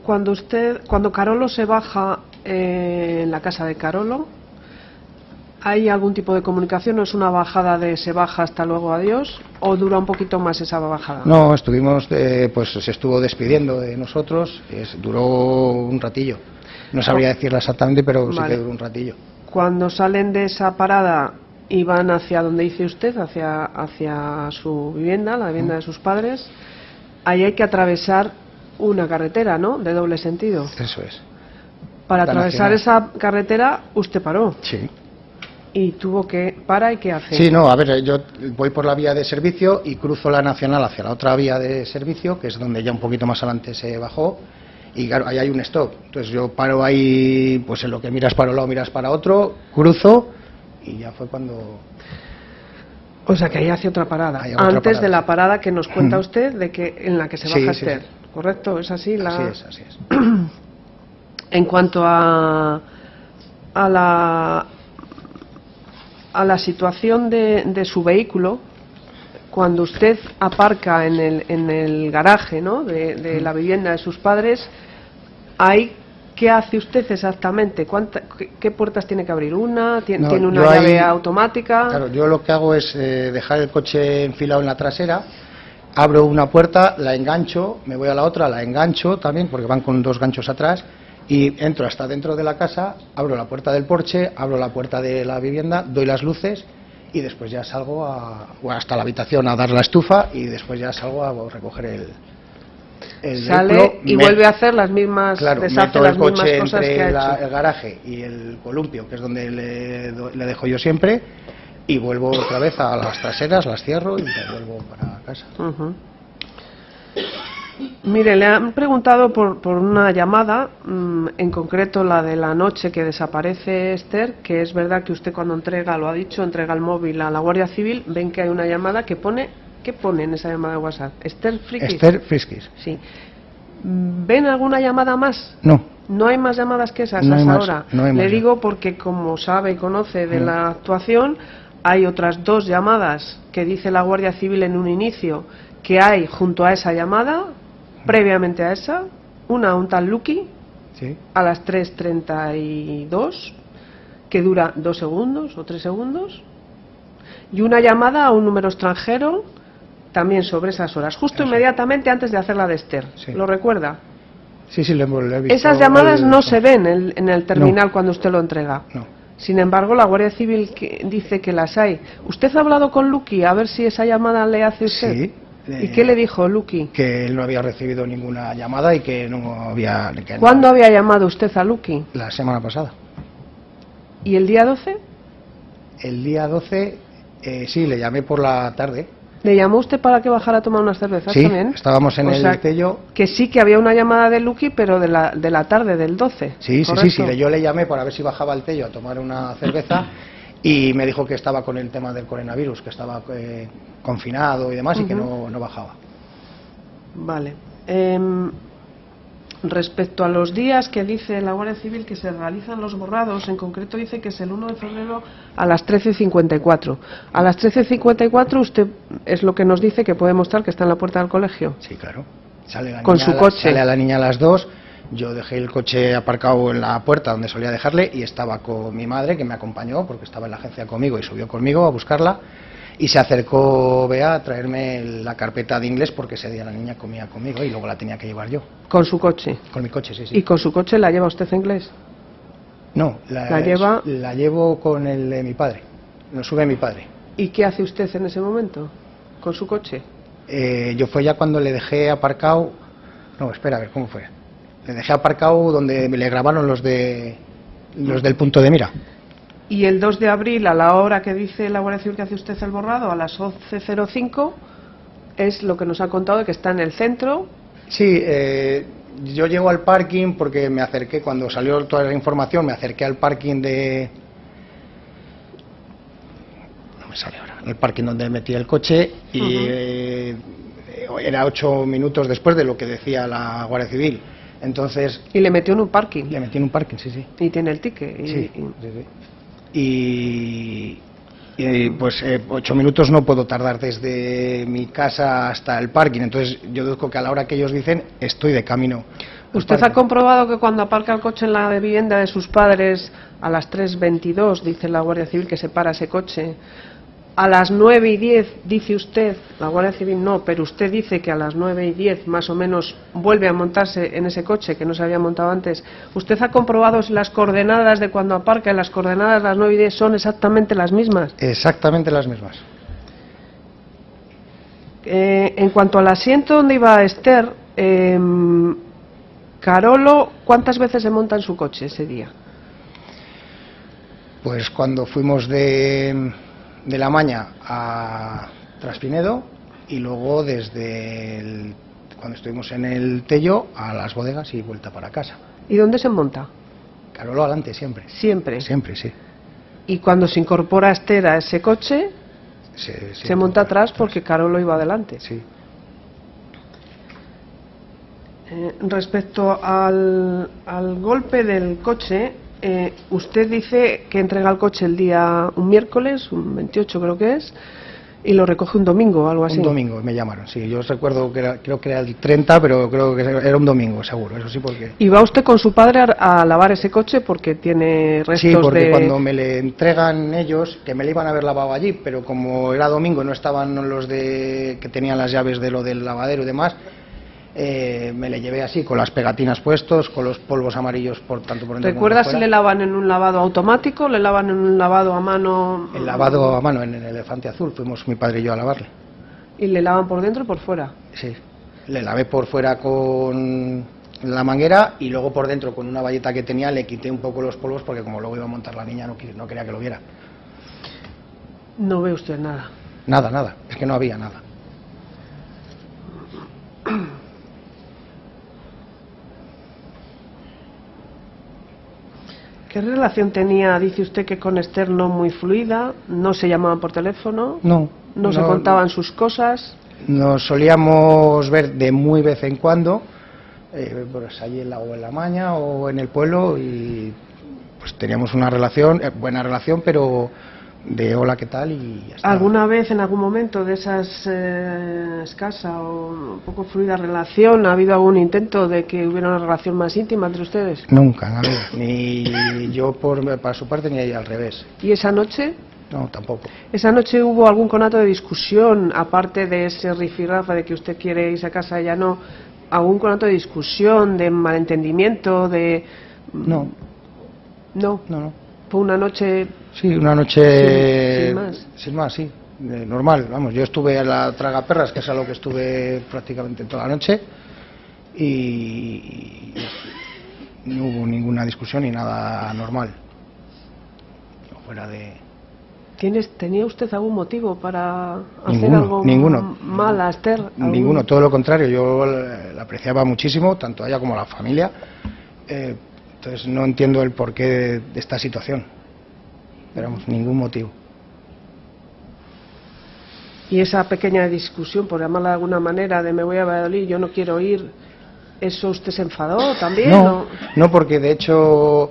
Cuando Carolo se baja en la casa de Carolo, ¿hay algún tipo de comunicación o es una bajada de se baja hasta luego adiós o dura un poquito más esa bajada? No, estuvimos, pues se estuvo despidiendo de nosotros, duró un ratillo. No sabría decirla exactamente, pero Vale. sí que duró un ratillo. Cuando salen de esa parada y van hacia donde dice usted, hacia su vivienda, la vivienda de sus padres, ahí hay que atravesar una carretera, ¿no? De doble sentido. Eso es. Para La atravesar nacional. esa carretera, usted paró. Sí. Y tuvo que... ¿Para y qué hace? Sí, no, a ver, yo voy por la vía de servicio y cruzo la nacional hacia la otra vía de servicio, que es donde ya un poquito más adelante se bajó, y claro, ahí hay un stop. Entonces yo paro ahí, pues en lo que miras para un lado, miras para otro, cruzo, y ya fue cuando... O sea que ahí hace otra parada. Hay otra Antes parada, de la sí. parada que nos cuenta usted, de que en la que se Sí, baja sí, Esther. sí. ¿Correcto? ¿Es así? Así es. En cuanto a la situación de su vehículo, cuando usted aparca en el garaje, ¿no? de la vivienda de sus padres, ¿qué hace usted exactamente? ¿Qué puertas tiene que abrir? ¿Una? ¿Tiene No, una yo llave ahí- automática? Claro, yo lo que hago es dejar el coche enfilado en la trasera, abro una puerta, la engancho, me voy a la otra, la engancho también, porque van con 2 ganchos atrás, y entro hasta dentro de la casa, abro la puerta del porche, abro la puerta de la vivienda, doy las luces y después ya salgo hasta la habitación a dar la estufa y después ya salgo a recoger el Sale vehículo. y vuelve a hacer las mismas, Claro, deshace meto las el mismas coche cosas que ha entre hecho. el garaje y el columpio, que es donde le dejo yo siempre, y vuelvo otra vez a las traseras, las cierro y me vuelvo para casa. Ujú. Mire, le han preguntado por una llamada, en concreto la de la noche que desaparece Esther, que es verdad que usted cuando entrega, lo ha dicho, entrega el móvil a la Guardia Civil, ven que hay una llamada que pone, ¿qué pone en esa llamada de WhatsApp? Esther Frikis. Esther Friskis. Sí. ¿Ven alguna llamada más? No, No hay más llamadas que esas No hay hasta más, ahora. no hay Le más. digo porque como sabe y conoce de la actuación, hay otras 2 llamadas que dice la Guardia Civil en un inicio que hay junto a esa llamada, previamente a esa, una a un tal Lucky sí. a las 3:32 que dura 2 segundos o 3 segundos y una llamada a un número extranjero también sobre esas horas, justo Eso. inmediatamente antes de hacer la de Esther. Sí. ¿Lo recuerda? Sí, lo he visto. Esas llamadas no se ven en el terminal cuando usted lo entrega. No. Sin embargo, la Guardia Civil dice que las hay. ¿Usted ha hablado con Lucky a ver si esa llamada le hace usted? Sí. ¿Y qué le dijo Lucky? Que él no había recibido ninguna llamada y que no había... ¿Cuándo había llamado usted a Lucky? La semana pasada. ¿Y el día 12? El día 12, sí, le llamé por la tarde. ¿Le llamó usted para que bajara a tomar unas cervezas Sí, también? estábamos en O el sea, Tello. Que sí que había una llamada de Lucky, pero de la tarde del 12. Sí, ¿correcto? yo le llamé para ver si bajaba al Tello a tomar una cerveza y me dijo que estaba con el tema del coronavirus, que estaba confinado y demás y que no bajaba. Vale. Respecto a los días que dice la Guardia Civil que se realizan los borrados, en concreto dice que es el 1 de febrero a las 13:54. A las 13:54 usted es lo que nos dice que puede mostrar que está en la puerta del colegio. Sí, claro. Sale la Con niña su coche. Sale a la niña a las 2, Yo dejé el coche aparcado en la puerta donde solía dejarle y estaba con mi madre, que me acompañó porque estaba en la agencia conmigo y subió conmigo a buscarla, y se acercó Bea a traerme la carpeta de inglés porque ese día la niña comía conmigo y luego la tenía que llevar yo. ¿Con su coche? Con mi coche, sí, sí. ¿Y con su coche la lleva usted a inglés? No, la llevo con el de mi padre, lo sube mi padre. ¿Y qué hace usted en ese momento con su coche? Yo fue ya cuando le dejé aparcado, no, espera, a ver, ¿cómo fue? Le dejé aparcado donde me le grabaron los del punto de mira. Y el 2 de abril, a la hora que dice la Guardia Civil que hace usted el borrado, a las 11:05, es lo que nos ha contado de que está en el centro. Sí, yo llego al parking porque me acerqué, cuando salió toda la información, me acerqué al parking de... No me sale ahora. El parking donde metí el coche y era 8 minutos después de lo que decía la Guardia Civil. Entonces... ¿Y le metió en un parking? Le metí en un parking, sí, sí. ¿Y tiene el ticket? Sí, sí. Y pues 8 minutos no puedo tardar desde mi casa hasta el parking, entonces yo deduzco que a la hora que ellos dicen estoy de camino. ¿Usted ha comprobado que cuando aparca el coche en la vivienda de sus padres a las 3:22, dice la Guardia Civil que se para ese coche, a las 9:10 dice usted, la Guardia Civil no, pero usted dice que a las 9:10 más o menos vuelve a montarse en ese coche que no se había montado antes? ¿Usted ha comprobado si las coordenadas de cuando aparca y las coordenadas de las 9:10 son exactamente las mismas? Exactamente las mismas. En cuanto al asiento donde iba Esther, Carolo, ¿cuántas veces se monta en su coche ese día? Pues cuando fuimos de La Maña a Traspinedo y luego cuando estuvimos en el Tello a las bodegas y vuelta para casa. ¿Y dónde se monta? Carolo adelante siempre. ¿Siempre? Siempre, sí. ¿Y cuando se incorpora Esther a ese coche, se monta atrás porque Carolo iba adelante? Sí. Respecto al golpe del coche, usted dice que entrega el coche un miércoles, un 28 creo que es, y lo recoge un domingo o algo así. Un domingo me llamaron, sí. Yo recuerdo que creo que era el 30, pero creo que era un domingo, seguro, eso sí, porque... ¿Y va usted con su padre a lavar ese coche porque tiene restos de...? Sí, porque cuando me le entregan ellos, que me le iban a haber lavado allí, pero como era domingo y no estaban los que tenían las llaves de lo del lavadero y demás, me le llevé así, con las pegatinas puestos, con los polvos amarillos por tanto por dentro. ¿Recuerda si le lavan en un lavado automático, le lavan en un lavado a mano? El lavado a mano en el Elefante Azul, fuimos mi padre y yo a lavarle. ¿Y le lavan por dentro o por fuera? Sí, le lavé por fuera con la manguera y luego por dentro con una bayeta que tenía le quité un poco los polvos porque como luego iba a montar la niña no quería que lo viera. No ve usted nada. Nada, es que no había nada. ¿Qué relación tenía, dice usted, que con Esther no muy fluida? ¿No se llamaban por teléfono? ¿No se contaban sus cosas? Nos solíamos ver de muy vez en cuando, pues allí en La Maña o en el pueblo, y pues teníamos una relación, buena relación, pero de hola, ¿qué tal? Y ya está. ¿Alguna vez, en algún momento de esas escasa o poco fluida relación, ha habido algún intento de que hubiera una relación más íntima entre ustedes? Nunca, nada. Ni yo para su parte ni ella al revés. ¿Y esa noche? No, tampoco. ¿Esa noche hubo algún conato de discusión, aparte de ese rifirrafa de que usted quiere irse a casa, ella no? ¿Algún conato de discusión, de malentendimiento, de...? No. ¿No? No. ¿Fue una noche...? Sí, una noche... Sin más. Sin más, sí. Normal, vamos, yo estuve a la tragaperras, que es a lo que estuve prácticamente toda la noche, y no hubo ninguna discusión ni nada anormal. Fuera de... ¿Tenía usted algún motivo para hacer algo mal a Esther? Ninguno, todo lo contrario, yo la apreciaba muchísimo, tanto a ella como a la familia, entonces no entiendo el porqué de esta situación, pero vamos, ningún motivo. Y esa pequeña discusión, por llamarla de alguna manera, de me voy a Valladolid, yo no quiero ir, ¿eso usted se enfadó también? No, porque de hecho...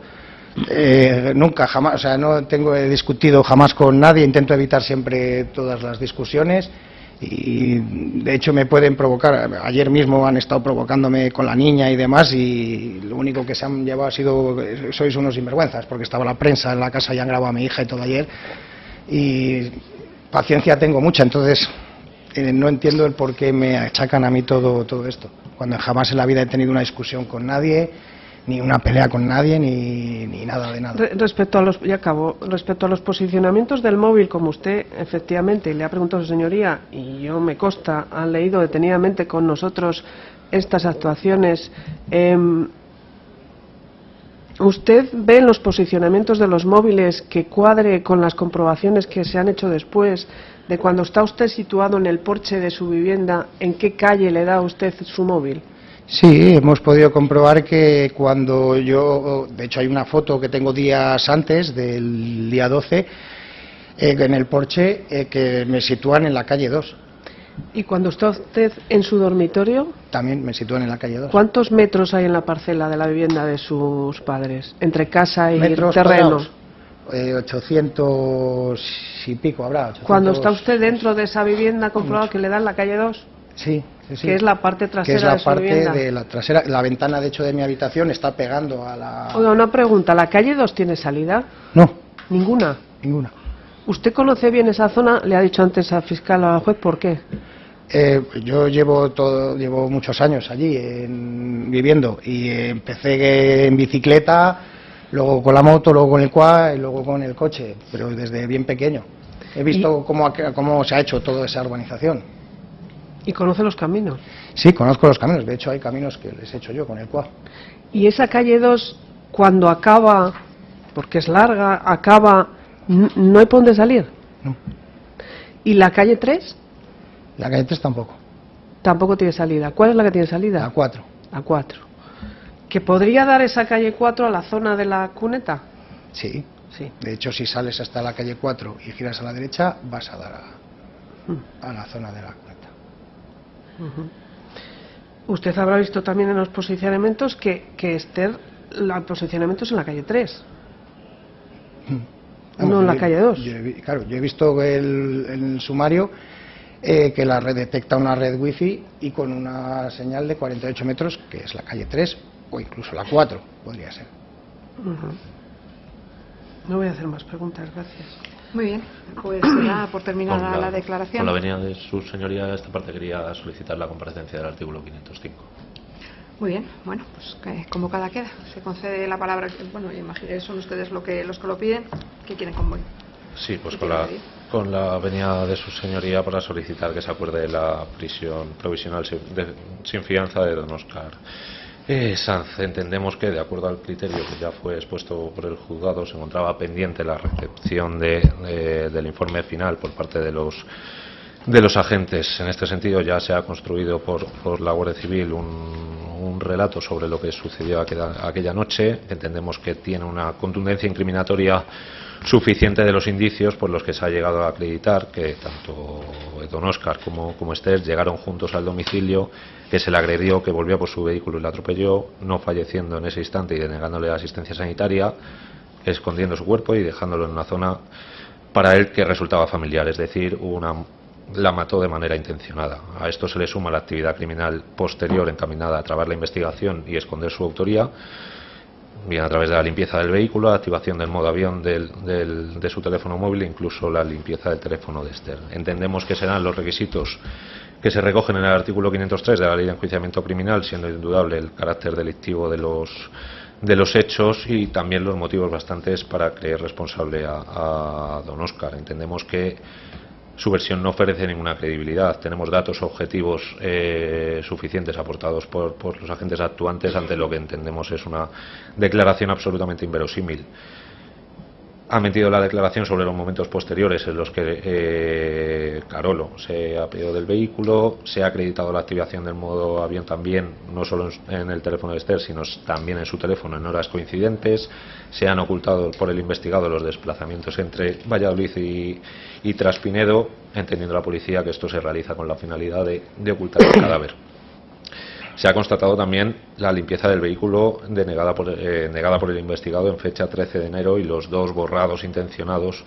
nunca, jamás, o sea, he discutido jamás con nadie, intento evitar siempre todas las discusiones Y de hecho me pueden provocar, ayer mismo han estado provocándome con la niña y demás, y lo único que se han llevado ha sido, sois unos sinvergüenzas, porque estaba la prensa en la casa y han grabado a mi hija y todo ayer, y paciencia tengo mucha, entonces no entiendo el por qué me achacan a mí todo esto, cuando jamás en la vida he tenido una discusión con nadie, ni una pelea con nadie, ni nada de nada. Respecto a los posicionamientos del móvil, como usted efectivamente le ha preguntado a su señoría, y yo me consta, han leído detenidamente con nosotros estas actuaciones, ¿usted ve en los posicionamientos de los móviles que cuadre con las comprobaciones que se han hecho después de cuando está usted situado en el porche de su vivienda, en qué calle le da usted su móvil? Sí, hemos podido comprobar que cuando yo, de hecho hay una foto que tengo días antes del día 12, en el porche, que me sitúan en la calle 2. ¿Y cuando está usted en su dormitorio? También me sitúan en la calle 2. ¿Cuántos metros hay en la parcela de la vivienda de sus padres, entre casa y metros terreno? 800 y pico habrá. 800... Cuando está usted dentro de esa vivienda, ¿ha comprobado que le dan la calle 2? Sí, sí, sí. Que es la parte trasera que es la de su parte vivienda. de la trasera. La ventana, de hecho, de mi habitación está pegando a la... Oiga, una pregunta, ¿la calle 2 tiene salida? No. ¿Ninguna? Ninguna. ¿Usted conoce bien esa zona? Le ha dicho antes al fiscal o al juez, ¿por qué? Yo llevo muchos años allí viviendo, y empecé en bicicleta, luego con la moto, luego con el quad y luego con el coche, pero desde bien pequeño. He visto cómo se ha hecho toda esa urbanización. ¿Y conoce los caminos? Sí, conozco los caminos, de hecho hay caminos que les he hecho yo con el quad. ¿Y esa calle 2, cuando acaba, porque es larga, acaba, no hay por dónde salir? No. ¿Y la calle 3? La calle 3 tampoco. Tampoco tiene salida. ¿Cuál es la que tiene salida? La 4. La 4. ¿Que podría dar esa calle 4 a la zona de la cuneta? Sí. Sí. De hecho, si sales hasta la calle 4 y giras a la derecha, vas a dar a la zona de la cuneta. Usted habrá visto también en los posicionamientos que Esther, el posicionamiento es en la calle 3. No en la calle 2. Claro, yo he visto en el sumario que la red detecta una red wifi y con una señal de 48 metros, que es la calle 3 o incluso la 4, podría ser. No voy a hacer más preguntas, gracias. Muy bien, pues ya por terminar la declaración. Con la venia de su señoría a esta parte quería solicitar la comparecencia del artículo 505. Muy bien, bueno, pues convocada queda. Se concede la palabra, bueno, imagino, son ustedes los que lo piden. ¿Qué quieren convocar? Sí, pues con la venia de su señoría para solicitar que se acuerde la prisión provisional sin fianza de don Óscar Sanz. Entendemos que, de acuerdo al criterio que ya fue expuesto por el juzgado, se encontraba pendiente la recepción del informe final por parte de los agentes. En este sentido, ya se ha construido por la Guardia Civil un relato sobre lo que sucedió aquella noche. Entendemos que tiene una contundencia incriminatoria suficiente de los indicios por los que se ha llegado a acreditar que tanto don Óscar como Esther llegaron juntos al domicilio, que se le agredió, que volvió por su vehículo y le atropelló, no falleciendo en ese instante y denegándole asistencia sanitaria, escondiendo su cuerpo y dejándolo en una zona para él que resultaba familiar, es decir, la mató de manera intencionada. A esto se le suma la actividad criminal posterior encaminada a trabar la investigación y esconder su autoría, bien a través de la limpieza del vehículo, la activación del modo avión de su teléfono móvil e incluso la limpieza del teléfono de Esther. Entendemos que serán los requisitos que se recogen en el artículo 503 de la Ley de Enjuiciamiento Criminal, siendo indudable el carácter delictivo de los hechos y también los motivos bastantes para creer responsable a don Óscar. Entendemos que su versión no ofrece ninguna credibilidad. Tenemos datos objetivos suficientes aportados por los agentes actuantes ante lo que entendemos es una declaración absolutamente inverosímil. Ha mentido la declaración sobre los momentos posteriores en los que Carolo se apeó del vehículo, se ha acreditado la activación del modo avión también, no solo en el teléfono de Esther, sino también en su teléfono en horas coincidentes, se han ocultado por el investigado los desplazamientos entre Valladolid y Traspinedo, entendiendo la policía que esto se realiza con la finalidad de ocultar el cadáver. Se ha constatado también la limpieza del vehículo negada por el investigado en fecha 13 de enero y los dos borrados intencionados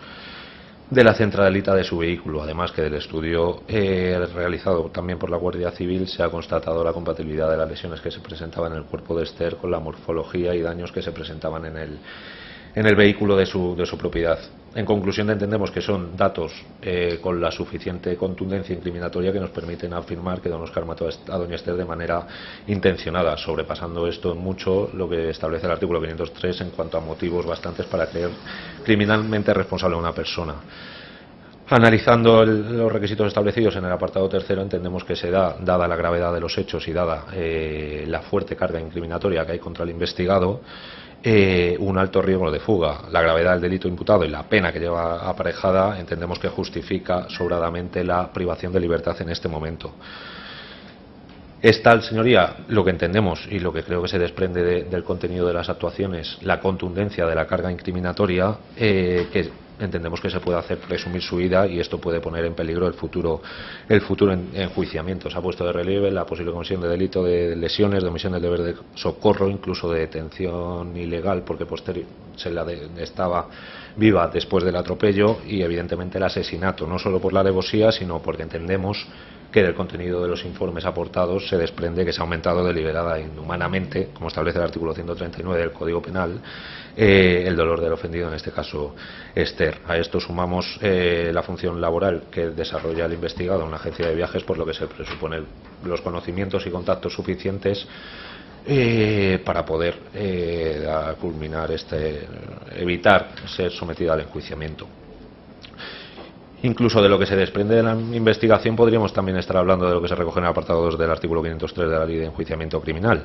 de la centralita de su vehículo. Además que del estudio realizado también por la Guardia Civil se ha constatado la compatibilidad de las lesiones que se presentaban en el cuerpo de Esther con la morfología y daños que se presentaban en el vehículo de su propiedad. En conclusión, entendemos que son datos con la suficiente contundencia incriminatoria que nos permiten afirmar que don Óscar mató a doña Esther de manera intencionada, sobrepasando esto en mucho lo que establece el artículo 503 en cuanto a motivos bastantes para creer criminalmente responsable a una persona. Analizando los requisitos establecidos en el apartado tercero, entendemos que se da, dada la gravedad de los hechos y dada la fuerte carga incriminatoria que hay contra el investigado, un alto riesgo de fuga. La gravedad del delito imputado y la pena que lleva aparejada entendemos que justifica sobradamente la privación de libertad en este momento. Es tal, señoría, lo que entendemos y lo que creo que se desprende del contenido de las actuaciones, la contundencia de la carga incriminatoria, que entendemos que se puede hacer presumir su vida y esto puede poner en peligro el futuro enjuiciamiento. Se ha puesto de relieve la posible comisión de delito de lesiones, de omisión del deber de socorro, incluso de detención ilegal porque estaba viva después del atropello, y evidentemente el asesinato, no solo por la alevosía, sino porque entendemos que del contenido de los informes aportados se desprende que se ha aumentado deliberada e inhumanamente, como establece el artículo 139 del Código Penal, el dolor del ofendido, en este caso Esther. A esto sumamos la función laboral que desarrolla el investigado en una agencia de viajes, por lo que se presuponen los conocimientos y contactos suficientes para poder culminar evitar ser sometida al enjuiciamiento. Incluso de lo que se desprende de la investigación podríamos también estar hablando de lo que se recoge en el apartado 2 del artículo 503 de la Ley de Enjuiciamiento Criminal.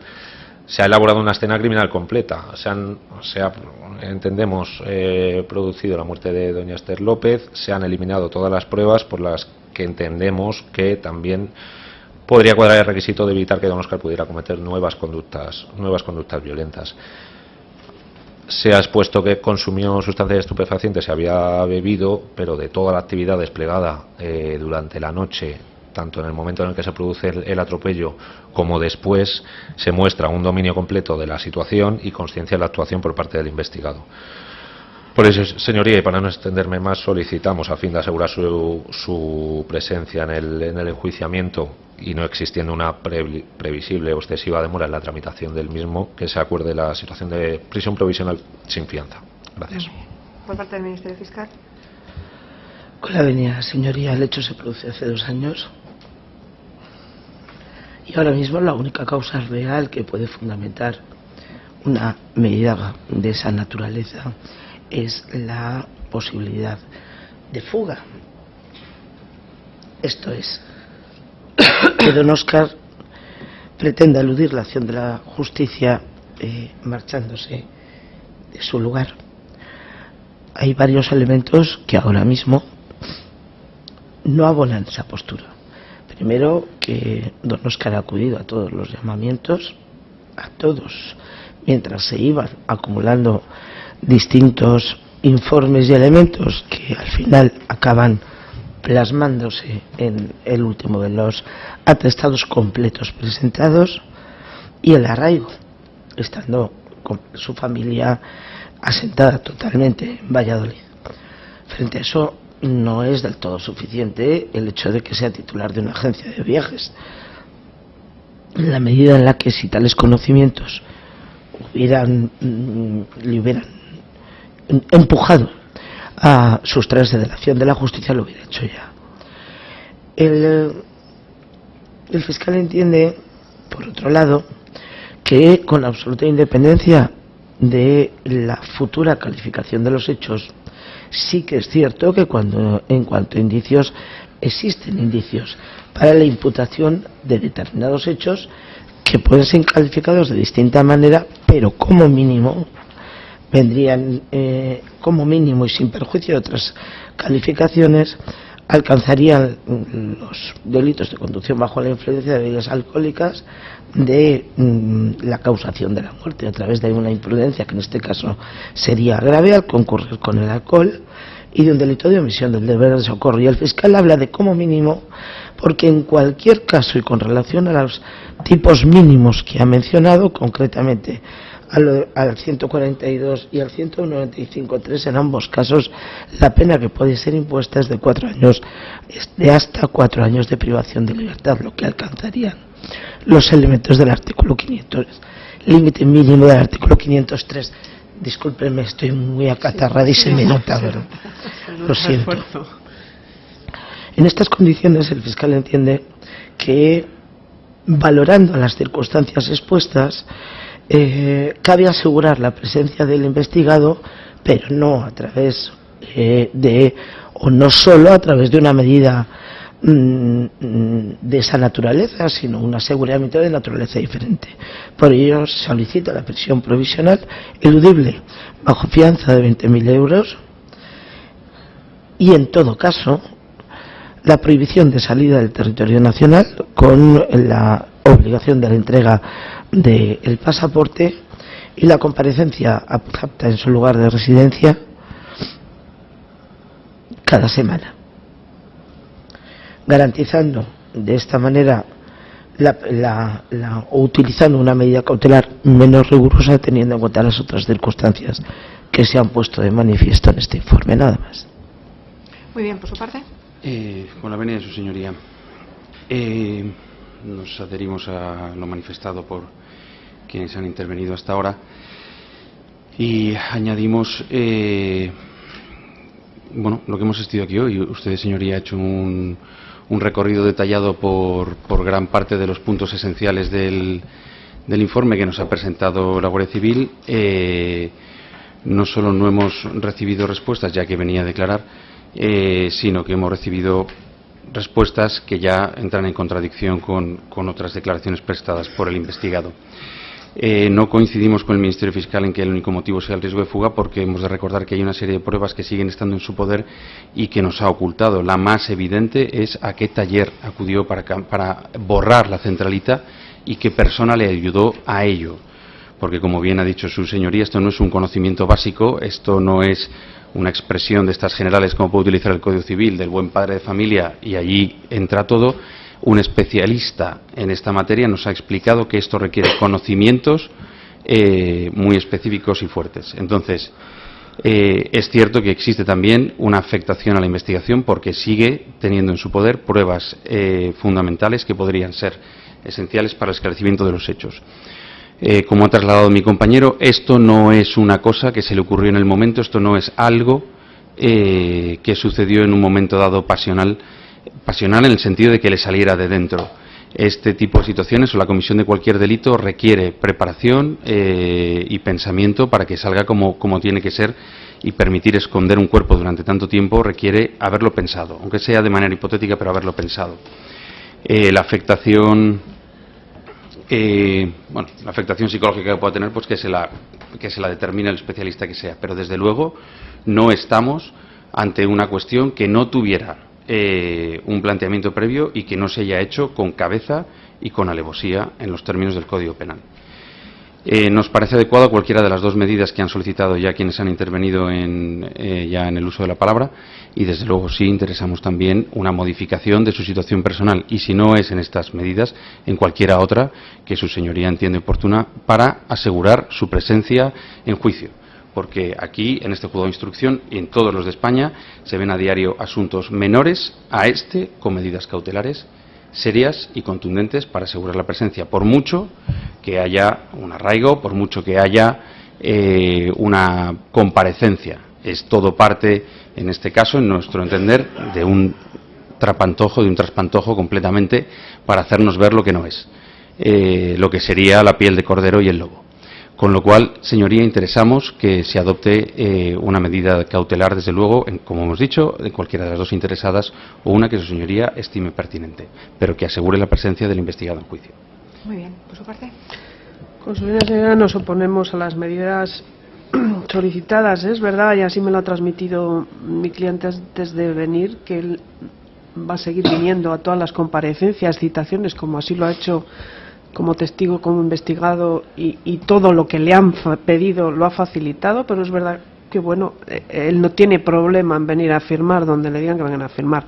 Se ha elaborado una escena criminal completa, se ha entendemos, producido la muerte de doña Esther López, se han eliminado todas las pruebas por las que entendemos que también podría cuadrar el requisito de evitar que don Óscar pudiera cometer nuevas conductas violentas. Se ha expuesto que consumió sustancias estupefacientes, se había bebido, pero de toda la actividad desplegada durante la noche, tanto en el momento en el que se produce el atropello como después, se muestra un dominio completo de la situación y consciencia de la actuación por parte del investigado. Por eso, señoría, y para no extenderme más, solicitamos, a fin de asegurar su presencia en el enjuiciamiento y no existiendo una previsible o excesiva demora en la tramitación del mismo, que se acuerde la situación de prisión provisional sin fianza. Gracias. Por parte del Ministerio Fiscal. Con la venia, señoría, el hecho se produce hace 2 años y ahora mismo la única causa real que puede fundamentar una medida de esa naturaleza es la posibilidad de fuga. Esto es, que don Óscar pretenda eludir la acción de la justicia marchándose de su lugar. Hay varios elementos que ahora mismo no abonan esa postura. Primero, que don Óscar ha acudido a todos los llamamientos, a todos, mientras se iban acumulando distintos informes y elementos que al final acaban plasmándose en el último de los atestados completos presentados, y el arraigo, estando con su familia asentada totalmente en Valladolid. Frente a eso, no es del todo suficiente el hecho de que sea titular de una agencia de viajes. En la medida en la que, si tales conocimientos le hubieran empujado a sustraerse de la acción de la justicia, lo hubiera hecho ya. El fiscal entiende, por otro lado, que con absoluta independencia de la futura calificación de los hechos, sí que es cierto que en cuanto a indicios, existen indicios para la imputación de determinados hechos que pueden ser calificados de distinta manera, pero como mínimo vendrían, como mínimo y sin perjuicio de otras calificaciones, alcanzarían los delitos de conducción bajo la influencia de bebidas alcohólicas, de la causación de la muerte a través de una imprudencia, que en este caso sería grave al concurrir con el alcohol, y de un delito de omisión del deber de socorro. Y el fiscal habla de como mínimo porque en cualquier caso, y con relación a los tipos mínimos que ha mencionado, concretamente al 142 y al 195.3, en ambos casos la pena que puede ser impuesta es de hasta 4 años de privación de libertad, lo que alcanzarían los elementos del artículo 500, límite mínimo del artículo 503. Discúlpenme, estoy muy acatarrada y se me nota, ¿verdad? Lo siento. En estas condiciones el fiscal entiende que, valorando las circunstancias expuestas, cabe asegurar la presencia del investigado, pero no a través o no solo a través de una medida de esa naturaleza, sino un aseguramiento de naturaleza diferente. Por ello solicita la prisión provisional eludible bajo fianza de 20.000 euros y, en todo caso, la prohibición de salida del territorio nacional con la obligación de la entrega del pasaporte y la comparecencia apta en su lugar de residencia cada semana, garantizando de esta manera o utilizando una medida cautelar menos rigurosa, teniendo en cuenta las otras circunstancias que se han puesto de manifiesto en este informe. Nada más. Muy bien, por su parte. Con la venia de su señoría, nos adherimos a lo manifestado por quienes han intervenido hasta ahora y añadimos bueno, lo que hemos asistido aquí hoy. Usted, señoría, ha hecho un recorrido detallado por gran parte de los puntos esenciales del informe que nos ha presentado la Guardia Civil. No solo no hemos recibido respuestas, ya que venía a declarar, sino que hemos recibido respuestas que ya entran en contradicción con otras declaraciones prestadas por el investigado. No coincidimos con el Ministerio Fiscal en que el único motivo sea el riesgo de fuga, porque hemos de recordar que hay una serie de pruebas que siguen estando en su poder y que nos ha ocultado. La más evidente es a qué taller acudió para borrar la centralita y qué persona le ayudó a ello. Porque, como bien ha dicho su señoría, esto no es un conocimiento básico, esto no es una expresión de estas generales como puede utilizar el Código Civil, del buen padre de familia, y allí entra todo. Un especialista en esta materia nos ha explicado que esto requiere conocimientos muy específicos y fuertes. Entonces, es cierto que existe también una afectación a la investigación, porque sigue teniendo en su poder pruebas fundamentales que podrían ser esenciales para el esclarecimiento de los hechos. Como ha trasladado mi compañero, esto no es una cosa que se le ocurrió en el momento, esto no es algo que sucedió en un momento dado pasional en el sentido de que le saliera de dentro. Este tipo de situaciones o la comisión de cualquier delito requiere preparación y pensamiento para que salga como tiene que ser, y permitir esconder un cuerpo durante tanto tiempo requiere haberlo pensado, aunque sea de manera hipotética, pero haberlo pensado. La afectación psicológica que pueda tener, pues que se la determine el especialista que sea, pero desde luego no estamos ante una cuestión que no tuviera un planteamiento previo y que no se haya hecho con cabeza y con alevosía en los términos del Código Penal. Nos parece adecuado cualquiera de las dos medidas que han solicitado ya quienes han intervenido ya en el uso de la palabra, y desde luego sí interesamos también una modificación de su situación personal, y si no es en estas medidas, en cualquiera otra que su señoría entiende oportuna, para asegurar su presencia en juicio. Porque aquí, en este juzgado de instrucción y en todos los de España, se ven a diario asuntos menores a este con medidas cautelares serias y contundentes para asegurar la presencia, por mucho que haya un arraigo, por mucho que haya una comparecencia. Es todo parte, en este caso, en nuestro entender, de un traspantojo completamente para hacernos ver lo que no es, lo que sería la piel de cordero y el lobo. Con lo cual, señoría, interesamos que se adopte una medida cautelar, desde luego, como hemos dicho, en cualquiera de las dos interesadas, o una que su señoría estime pertinente, pero que asegure la presencia del investigado en juicio. Muy bien, por su parte. Con su señoría, nos oponemos a las medidas solicitadas. Es verdad, y así me lo ha transmitido mi cliente antes de venir, que él va a seguir viniendo a todas las comparecencias, citaciones, como así lo ha hecho como testigo, como investigado, y todo lo que le han pedido lo ha facilitado, pero es verdad que, bueno, él no tiene problema en venir a firmar donde le digan que vengan a firmar.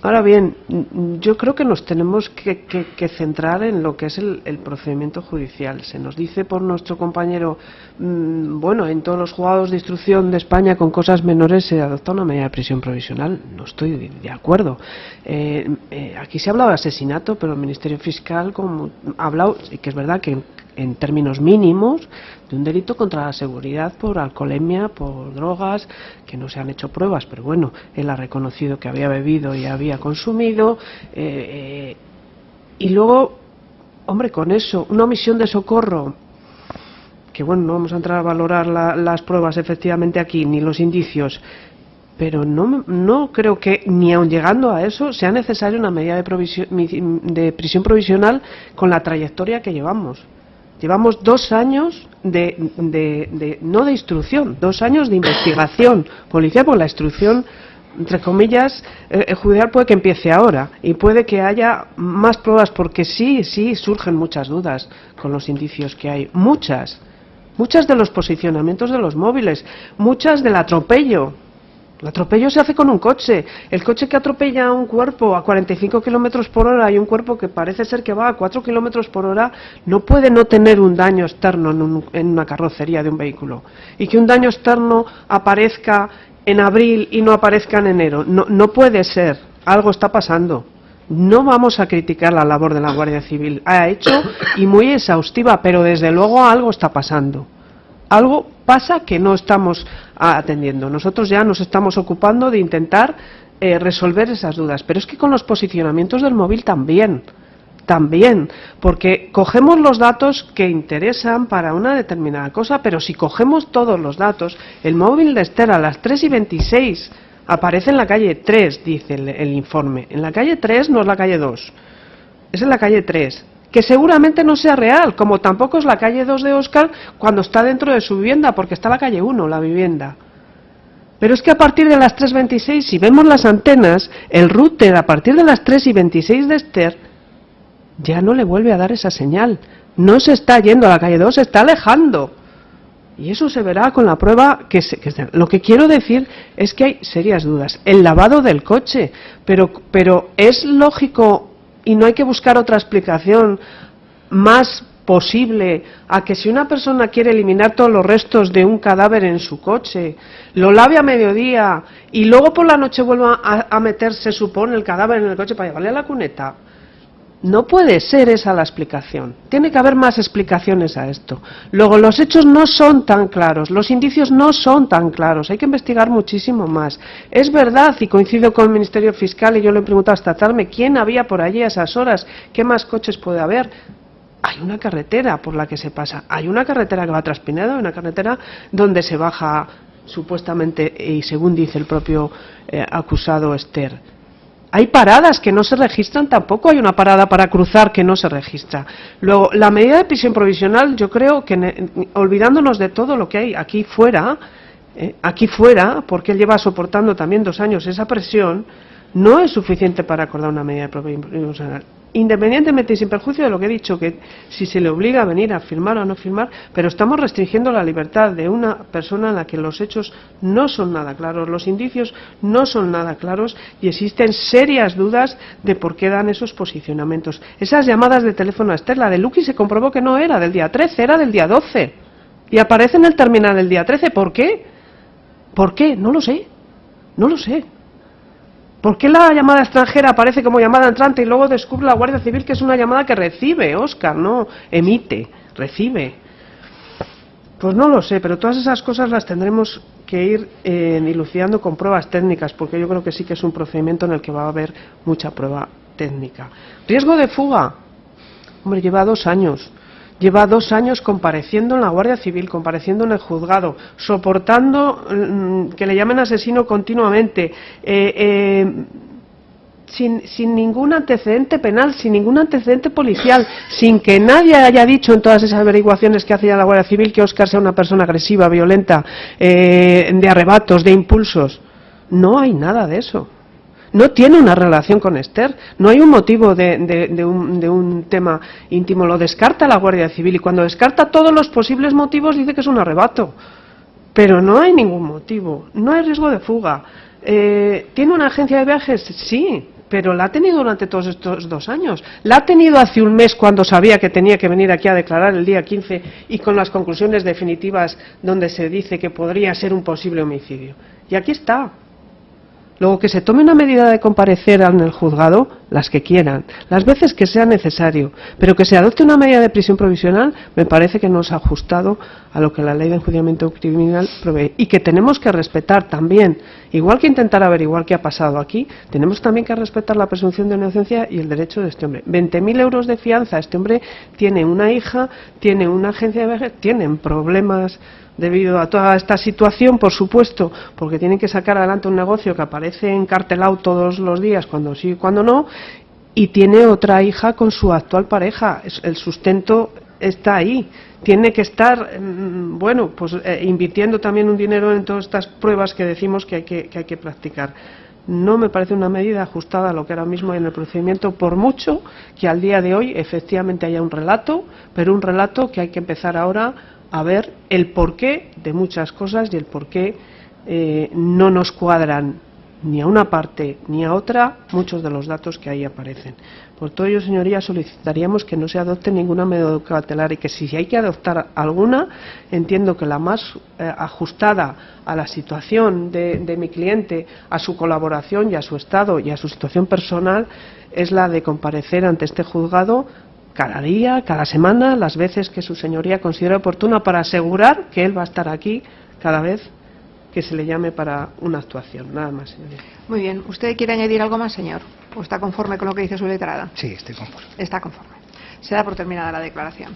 Ahora bien, yo creo que nos tenemos que centrar en lo que es el procedimiento judicial. Se nos dice por nuestro compañero, bueno, en todos los juzgados de instrucción de España con cosas menores se adopta una medida de prisión provisional. No estoy de acuerdo. Aquí se ha hablado de asesinato, pero el Ministerio Fiscal ha hablado, y que es verdad que en términos mínimos, de un delito contra la seguridad por alcoholemia, por drogas, que no se han hecho pruebas, pero bueno, él ha reconocido que había bebido y había consumido, y luego, hombre, con eso, una omisión de socorro, que bueno, no vamos a entrar a valorar las pruebas efectivamente aquí, ni los indicios, pero no creo que, ni aun llegando a eso, sea necesaria una medida de prisión provisional con la trayectoria que llevamos. Llevamos 2 años no de instrucción, 2 años de investigación policial, porque la instrucción, entre comillas, judicial puede que empiece ahora y puede que haya más pruebas, porque sí surgen muchas dudas con los indicios que hay, muchas de los posicionamientos de los móviles, muchas del atropello. El atropello se hace con un coche. El coche que atropella a un cuerpo a 45 kilómetros por hora y un cuerpo que parece ser que va a 4 kilómetros por hora no puede no tener un daño externo en una carrocería de un vehículo. Y que un daño externo aparezca en abril y no aparezca en enero. No puede ser. Algo está pasando. No vamos a criticar la labor de la Guardia Civil. Ha hecho y muy exhaustiva, pero desde luego algo está pasando. Algo pasa que no estamos atendiendo. Nosotros ya nos estamos ocupando de intentar resolver esas dudas. Pero es que con los posicionamientos del móvil también, porque cogemos los datos que interesan para una determinada cosa, pero si cogemos todos los datos, el móvil de Esther a las 3:26 aparece en la calle 3, dice el informe. En la calle 3 no es la calle 2, es en la calle 3. Que seguramente no sea real, como tampoco es la calle 2 de Óscar cuando está dentro de su vivienda, porque está la calle 1, la vivienda. Pero es que a partir de las 3:26, si vemos las antenas, el router a partir de las 3:26 de Esther ya no le vuelve a dar esa señal. No se está yendo a la calle 2, se está alejando. Y eso se verá con la prueba lo que quiero decir es que hay serias dudas. El lavado del coche, pero es lógico. Y no hay que buscar otra explicación más posible a que si una persona quiere eliminar todos los restos de un cadáver en su coche, lo lave a mediodía y luego por la noche vuelva a meter, se supone, el cadáver en el coche para llevarle a la cuneta. No puede ser esa la explicación. Tiene que haber más explicaciones a esto. Luego, los hechos no son tan claros, los indicios no son tan claros, hay que investigar muchísimo más. Es verdad, y coincido con el Ministerio Fiscal, y yo lo he preguntado esta tarde, ¿quién había por allí a esas horas? ¿Qué más coches puede haber? Hay una carretera por la que se pasa, hay una carretera que va a Traspinedo, una carretera donde se baja supuestamente, y según dice el propio acusado Esther. Hay paradas que no se registran tampoco, hay una parada para cruzar que no se registra. Luego, la medida de prisión provisional, yo creo que olvidándonos de todo lo que hay aquí fuera, porque él lleva soportando también 2 años esa presión, no es suficiente para acordar una medida de prisión provisional. Independientemente y sin perjuicio de lo que he dicho, que si se le obliga a venir a firmar o a no firmar, pero estamos restringiendo la libertad de una persona en la que los hechos no son nada claros, los indicios no son nada claros y existen serias dudas de por qué dan esos posicionamientos. Esas llamadas de teléfono a Esther, la de Luqui se comprobó que no era del día 13, era del día 12 y aparece en el terminal del día 13. ¿Por qué? ¿Por qué? No lo sé. ¿Por qué la llamada extranjera aparece como llamada entrante y luego descubre la Guardia Civil que es una llamada que recibe, Óscar, no emite, recibe? Pues no lo sé, pero todas esas cosas las tendremos que ir dilucidando con pruebas técnicas, porque yo creo que sí que es un procedimiento en el que va a haber mucha prueba técnica. ¿Riesgo de fuga? Hombre, lleva 2 años. Lleva 2 años compareciendo en la Guardia Civil, compareciendo en el juzgado, soportando que le llamen asesino continuamente, sin ningún antecedente penal, sin ningún antecedente policial, sin que nadie haya dicho en todas esas averiguaciones que hace ya la Guardia Civil que Óscar sea una persona agresiva, violenta, de arrebatos, de impulsos. No hay nada de eso. No tiene una relación con Esther, no hay un motivo de un tema íntimo, lo descarta la Guardia Civil y cuando descarta todos los posibles motivos dice que es un arrebato, pero no hay ningún motivo, no hay riesgo de fuga. ¿Tiene una agencia de viajes? Sí, pero la ha tenido durante todos estos 2 años. La ha tenido hace un mes cuando sabía que tenía que venir aquí a declarar el día 15 y con las conclusiones definitivas donde se dice que podría ser un posible homicidio. Y aquí está. Luego, que se tome una medida de comparecer en el juzgado, las que quieran, las veces que sea necesario, pero que se adopte una medida de prisión provisional, me parece que no es ajustado a lo que la ley de enjuiciamiento criminal prevé. Y que tenemos que respetar también, igual que intentar averiguar qué ha pasado aquí, tenemos también que respetar la presunción de inocencia y el derecho de este hombre. 20.000 euros de fianza, este hombre tiene una hija, tiene una agencia de viajes, tienen problemas debido a toda esta situación, por supuesto, porque tienen que sacar adelante un negocio que aparece encartelado todos los días, cuando sí y cuando no, y tiene otra hija con su actual pareja. El sustento está ahí. Tiene que estar, bueno, pues invirtiendo también un dinero en todas estas pruebas que decimos que hay que practicar. No me parece una medida ajustada a lo que ahora mismo hay en el procedimiento, por mucho que al día de hoy efectivamente haya un relato, pero un relato que hay que empezar ahora a ver el porqué de muchas cosas y el porqué no nos cuadran ni a una parte ni a otra muchos de los datos que ahí aparecen. Por todo ello, señorías, solicitaríamos que no se adopte ninguna medida cautelar y que si hay que adoptar alguna, entiendo que la más ajustada a la situación de mi cliente, a su colaboración y a su estado y a su situación personal, es la de comparecer ante este juzgado cada día, cada semana, las veces que su señoría considere oportuna, para asegurar que él va a estar aquí cada vez que se le llame para una actuación. Nada más, señoría. Muy bien. ¿Usted quiere añadir algo más, señor? ¿O está conforme con lo que dice su letrada? Sí, estoy conforme. Está conforme. Se da por terminada la declaración.